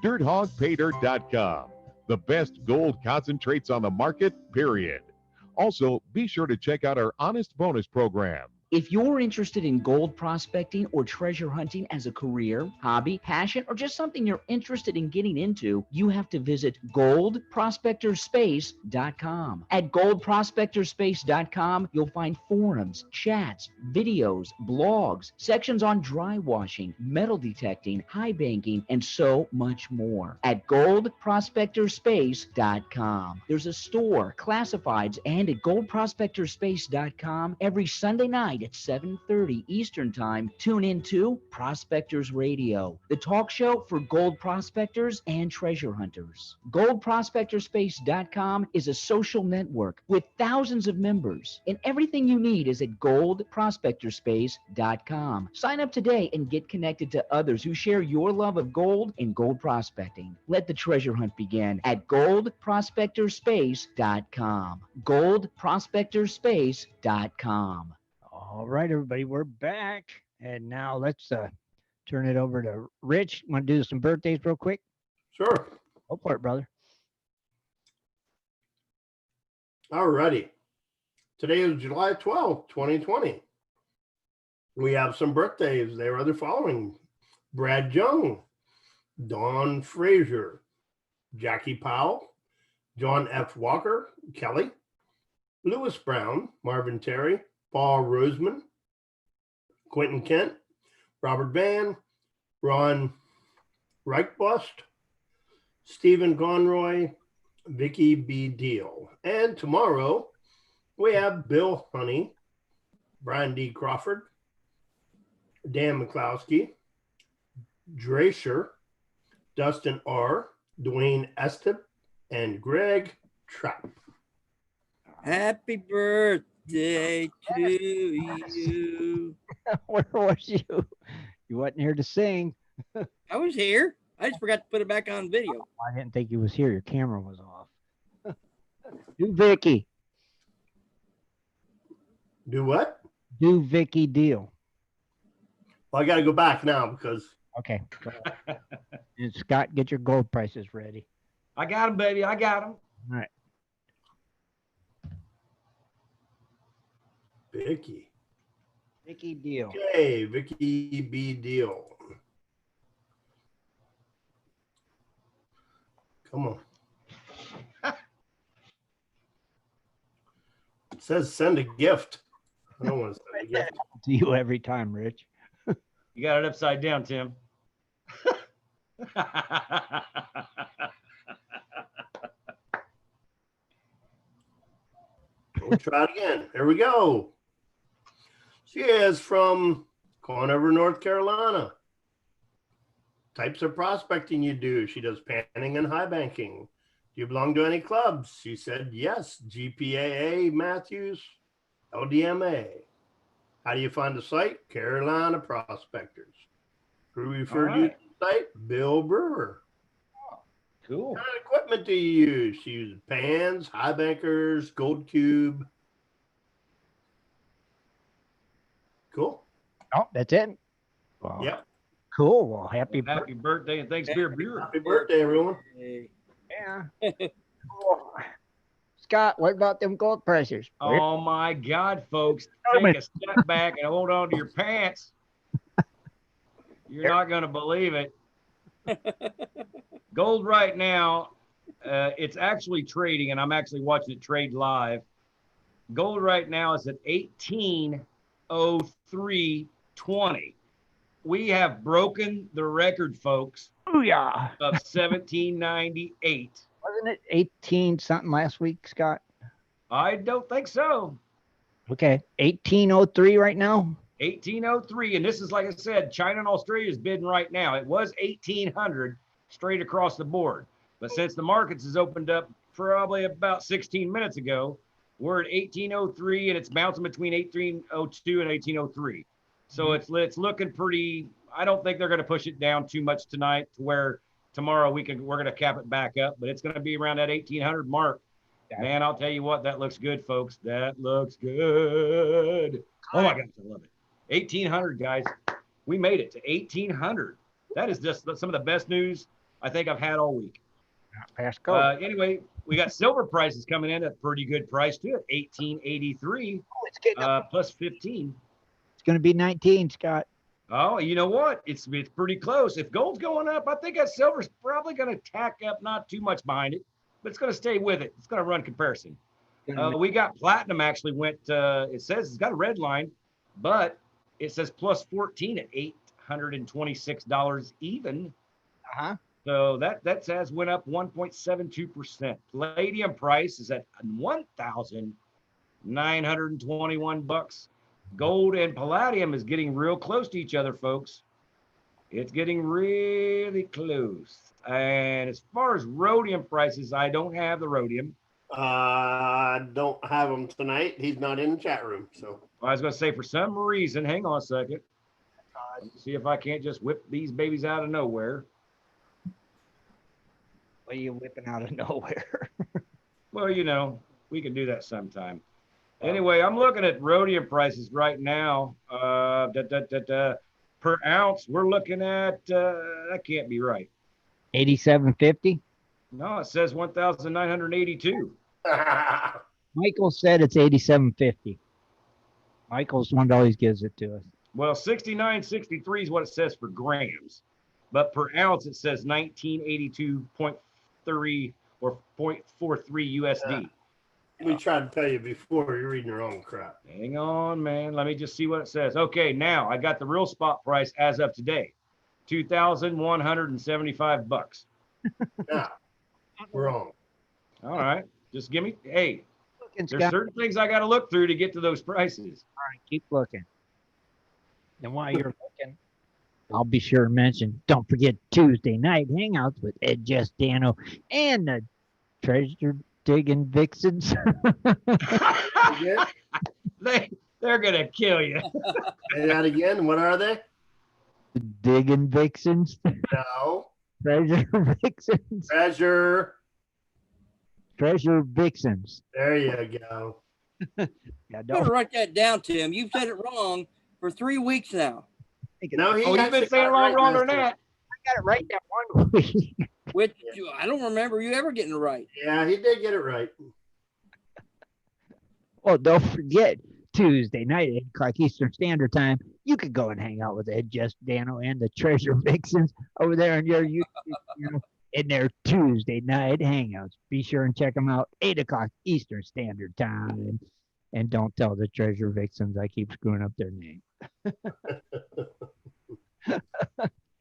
DirtHogPayDirt.com, the best gold concentrates on the market, period. Also, be sure to check out our Honest Bonus program. If you're interested in gold prospecting or treasure hunting as a career, hobby, passion, or just something you're interested in getting into, you have to visit goldprospectorspace.com. At goldprospectorspace.com, you'll find forums, chats, videos, blogs, sections on dry washing, metal detecting, high banking, and so much more. At goldprospectorspace.com. There's a store, classifieds, and at goldprospectorspace.com every Sunday night at 7:30 Eastern Time, tune in to Prospectors Radio, the talk show for gold prospectors and treasure hunters. GoldProspectorspace.com is a social network with thousands of members, and everything you need is at GoldProspectorspace.com. Sign up today and get connected to others who share your love of gold and gold prospecting. Let the treasure hunt begin at GoldProspectorspace.com. GoldProspectorspace.com. All right, everybody, we're back. And now let's turn it over to Rich. Want to do some birthdays real quick? Sure. Go for it, brother. All righty. Today is July 12th, 2020. We have some birthdays. They are the following: Brad Young, Dawn Frazier, Jackie Powell, John F. Walker, Kelly, Lewis Brown, Marvin Terry, Paul Roseman, Quentin Kent, Robert Van, Ron Reichbust, Stephen Conroy, Vicky B. Deal. And tomorrow we have Bill Honey, Brian D. Crawford, Dan McCloskey, Dracer, Dustin R., Dwayne Estep, and Greg Trapp. Happy birthday to you. Where was you? You wasn't here to sing. I was here. I just forgot to put it back on video. I didn't think you was here. Your camera was off. Do Vicky. Do what? Do Vicky deal. Well, I got to go back now because. Okay. Go ahead. And Scott, get your gold prices ready. I got them, baby. I got them. All right. Vicky. Vicky deal. Okay, Vicky B. Deal. Come on. It says send a gift. I don't want to send a gift. To you every time, Rich. You got it upside down, Tim. We'll try it again. Here we go. She is from Conover, North Carolina. Types of prospecting you do. She does panning and high banking. Do you belong to any clubs? She said yes. GPAA, Matthews, LDMA. How do you find the site? Carolina Prospectors. Who referred All you right. to the site? Bill Brewer. Cool. What kind of equipment do you use? You use pans, high bankers, gold cube. Cool. Oh, that's it. Well, Yep. Cool. Well, happy birthday. Happy birthday and thanks, Beer Brewer. Happy birthday, everyone. Hey. Yeah. Cool. Scott, what about them gold pressures? Oh my God, folks. Herman. Take a step back and hold on to your pants. You're not going to believe it. Gold right now, it's actually trading, and I'm actually watching it trade live. Gold right now is at 1803.20. We have broken the record, folks, Booyah. of 1798. Wasn't it 18 something last week, Scott? I don't think so. Okay. 1803 right now? 1803, and this is, like I said, China and Australia is bidding right now. It was 1800 straight across the board, but since the markets has opened up probably about 16 minutes ago, we're at 1803, and it's bouncing between 1802 and 1803. So it's looking pretty. I don't think they're going to push it down too much tonight to where tomorrow we're going to cap it back up, but it's going to be around that 1800 mark. Man, I'll tell you what, that looks good, folks. That looks good. Oh my gosh, I love it. 1800, guys. We made it to 1800. That is just some of the best news I think I've had all week. Pass go. Anyway, we got silver prices coming in at a pretty good price too, at 1883 it's getting up. plus 15. It's going to be 19, Scott. Oh, you know what? It's pretty close. If gold's going up, I think that silver's probably going to tack up, not too much behind it, but it's going to stay with it. It's going to run comparison. We got platinum actually went, it says it's got a red line, but it says plus 14 at $826 even. Uh-huh. So that has went up 1.72%. Palladium price is at $1,921. Gold and palladium is getting real close to each other, folks. It's getting really close. And as far as rhodium prices, I don't have the rhodium. I don't have him tonight. He's not in the chat room. So I was going to say, for some reason, hang on a second. Let's see if I can't just whip these babies out of nowhere. What are you whipping out of nowhere? Well, you know, we can do that sometime. Anyway, I'm looking at rhodium prices right now. Per ounce, we're looking at, that can't be right. 87.50. No, it says 1,982. Michael said it's 87.50. Michael's the one that always gives it to us. Well, 69.63 is what it says for grams, but per ounce it says 1982.3 or 0.43 USD. We tried to tell you before, you're reading the wrong crap. Hang on, man. Let me just see what it says. Okay, now I got the real spot price as of today, $2,175. Yeah, wrong. All right, just give me. Hey, Looking, there's Scott. certain things I got to look through to get to those prices. All right, keep looking. And while you're looking, I'll be sure to mention, don't forget Tuesday night hangouts with Ed, Jess, Dano, and the treasure digging vixens. Again? They're gonna kill you. Say that again. What are they? Digging vixens. No. Treasure vixens. Treasure vixens. There you go. Yeah, You don't better write that down, Tim. You've said it wrong for 3 weeks now. think it. No, he Oh, you've actually been saying it got wrong right longer last than time. that. I got it right that one week. Which I don't remember you ever getting it right. Yeah, he did get it right. Oh, don't forget Tuesday night at 8 o'clock Eastern Standard Time. You could go and hang out with Ed, Jess, Dano, and the Treasure Vixens over there on your YouTube channel in their Tuesday night hangouts. Be sure and check them out 8 o'clock Eastern Standard Time. And don't tell the Treasure Vixens I keep screwing up their name.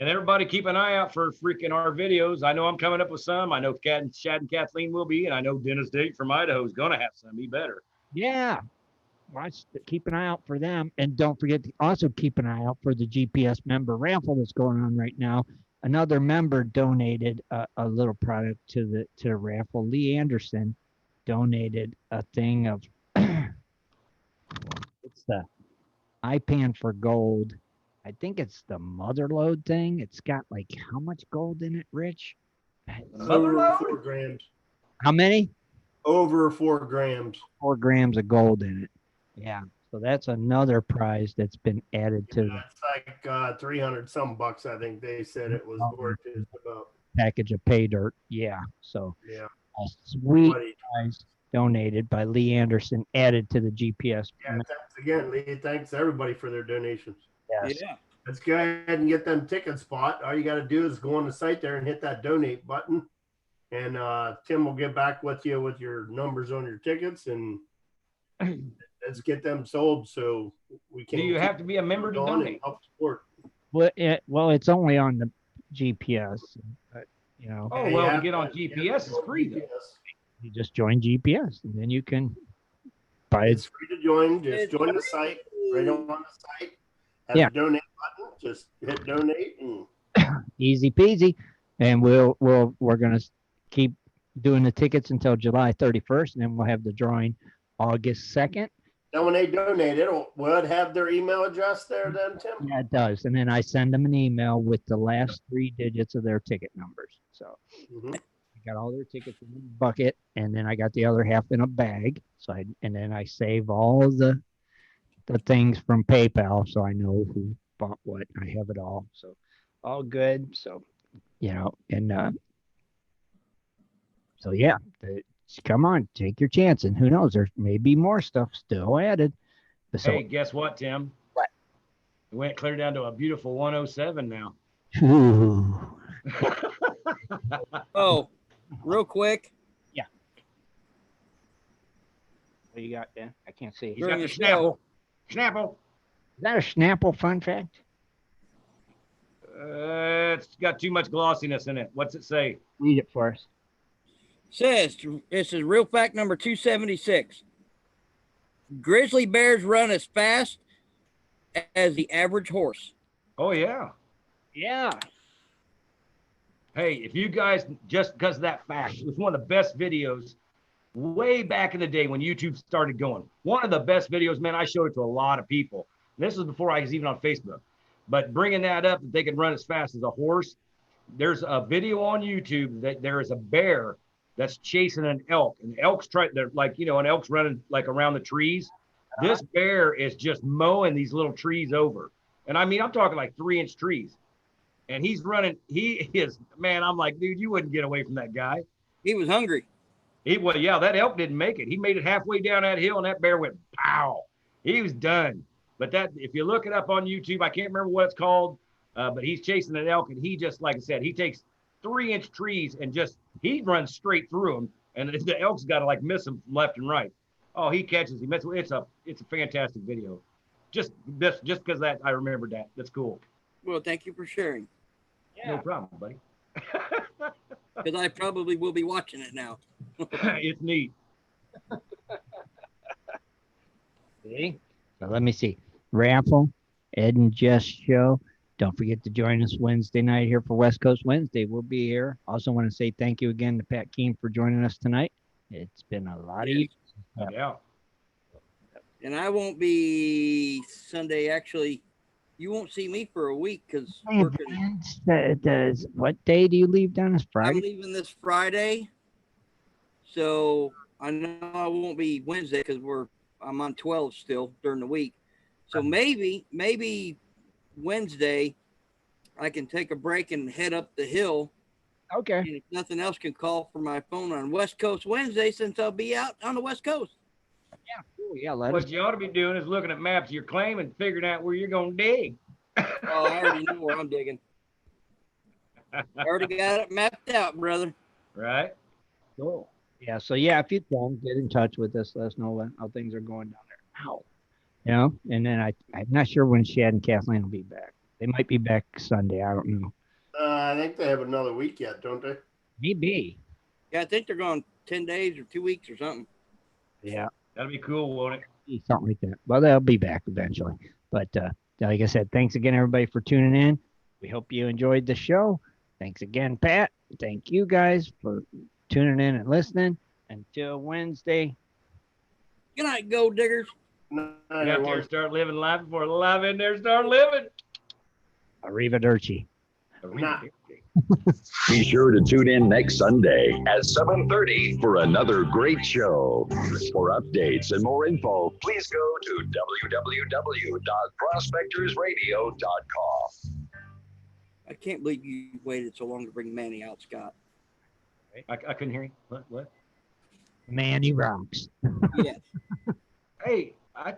And everybody keep an eye out for freaking our videos. I know I'm coming up with some. I know Shad and Kathleen will be, and I know Dennis Dayton from Idaho is going to have some. He better. Yeah. Keep an eye out for them. And don't forget to also keep an eye out for the GPS member raffle that's going on right now. Another member donated a little product to the raffle. Lee Anderson donated a thing of it's the iPan for gold I think it's the mother load thing. It's got like how much gold in it, Rich? Over Motherload? 4 grams. How many? Over 4 grams. 4 grams of gold in it. Yeah. So that's another prize that's been added to the It's like 300 some bucks. I think they said it was worth just about. package of pay dirt. Yeah. So Yeah. a sweet Buddy. prize donated by Lee Anderson, added to the GPS. Yeah, thanks again, Lee. Thanks everybody for their donations. Yes. Yeah. Let's go ahead and get them tickets bought. All you got to do is go on the site there and hit that donate button. And Tim will get back with you with your numbers on your tickets, and let's get them sold so we can. Do you have to be a member to going and donate? help support? Well, it's only on the GPS, but you know, Oh, Yeah, well, you to have get on to- you have GPS to is go on free, though. GPS. you just join GPS, and then you can buy It's it. free to join. Just join the site. Right on the site. Have Yeah. the donate button. Just hit donate and Easy peasy. And we're gonna keep doing the tickets until July 31st, and then we'll have the drawing August 2nd. then when they donate, will it have their email address there then, Tim? Yeah, it does. And then I send them an email with the last 3 digits of their ticket numbers. So Mhm. I got all their tickets in a bucket, and then I got the other half in a bag. And then I save all the things from PayPal, so I know who bought what. I have it all, so all good. So and so yeah, come on, take your chance, and who knows, there may be more stuff still added. So Hey, guess what, Tim? What? It went clear down to a beautiful 107 now. Ooh. Oh, real quick. What do you got, Dan? I can't see. He's During got the the show. Snapple. Is that a Snapple fun fact? It's got too much glossiness in it. What's it say? Read it for us. Says, this is real fact number 276. Grizzly bears run as fast as the average horse. Oh, yeah. Yeah. Hey, if you guys, just because of that fact, it was one of the best videos way back in the day when YouTube started going. One of the best videos, man. I showed it to a lot of people. This was before I was even on Facebook. But bringing that up, that they can run as fast as a horse. There's a video on YouTube that there is a bear that's chasing an elk, and the elk's they're like, an elk's running like around the trees. This bear is just mowing these little trees over. And I mean, I'm talking like 3-inch trees. And he's running. He is, man, I'm like, dude, you wouldn't get away from that guy. He was hungry. That elk didn't make it. He made it halfway down that hill, and that bear went pow. He was done. But if you look it up on YouTube, I can't remember what it's called, but he's chasing an elk, and he just, like I said, he takes 3-inch trees and he runs straight through them, and the elk's got to like miss him from left and right. Oh, he catches him. It's a fantastic video. Just because that I remembered that. That's cool. Well, thank you for sharing. No problem, buddy. Because I probably will be watching it now. It's neat. See? So let me see. Raffle, Ed and Jess show. Don't forget to join us Wednesday night here for West Coast Wednesday. We'll be here. Also want to say thank you again to Pat Keene for joining us tonight. It's been a lot of years. Yeah. And I won't be Sunday. Actually, you won't see me for a week because What day do you leave down this I'm Friday? leaving this Friday. So I know I won't be Wednesday because I'm on 12 still during the week. So maybe Wednesday I can take a break and head up the hill. Okay. And if nothing else, can call from my phone on West Coast Wednesday since I'll be out on the West Coast. Yeah, cool. Yeah, let us. What you ought to be doing is looking at maps of your claim and figuring out where you're going to dig. Oh, I already know where I'm digging. I already got it mapped out, brother. Right? Cool. Yeah, so yeah, if you can get in touch with us, let us know how things are going down there. Ow. And then I'm not sure when Shad and Kathleen will be back. They might be back Sunday. I don't know. I think they have another week yet, don't they? Maybe. Yeah, I think they're going 10 days or 2 weeks or something. Yeah. That'll be cool, won't it? Something like that. Well, they'll be back eventually. But like I said, thanks again, everybody, for tuning in. We hope you enjoyed the show. Thanks again, Pat. Thank you guys for tuning in and listening. Until Wednesday. Good night, gold diggers. No, Get out there and start living life before life in there start living. Arrivederci. Nah. Be sure to tune in next Sunday at 7:30 for another great show. For updates and more info, please go to www.prospectorsradio.com. I can't believe you waited so long to bring Manny out, Scott. I couldn't hear you. What? Man, he rocks. Yeah. Hey,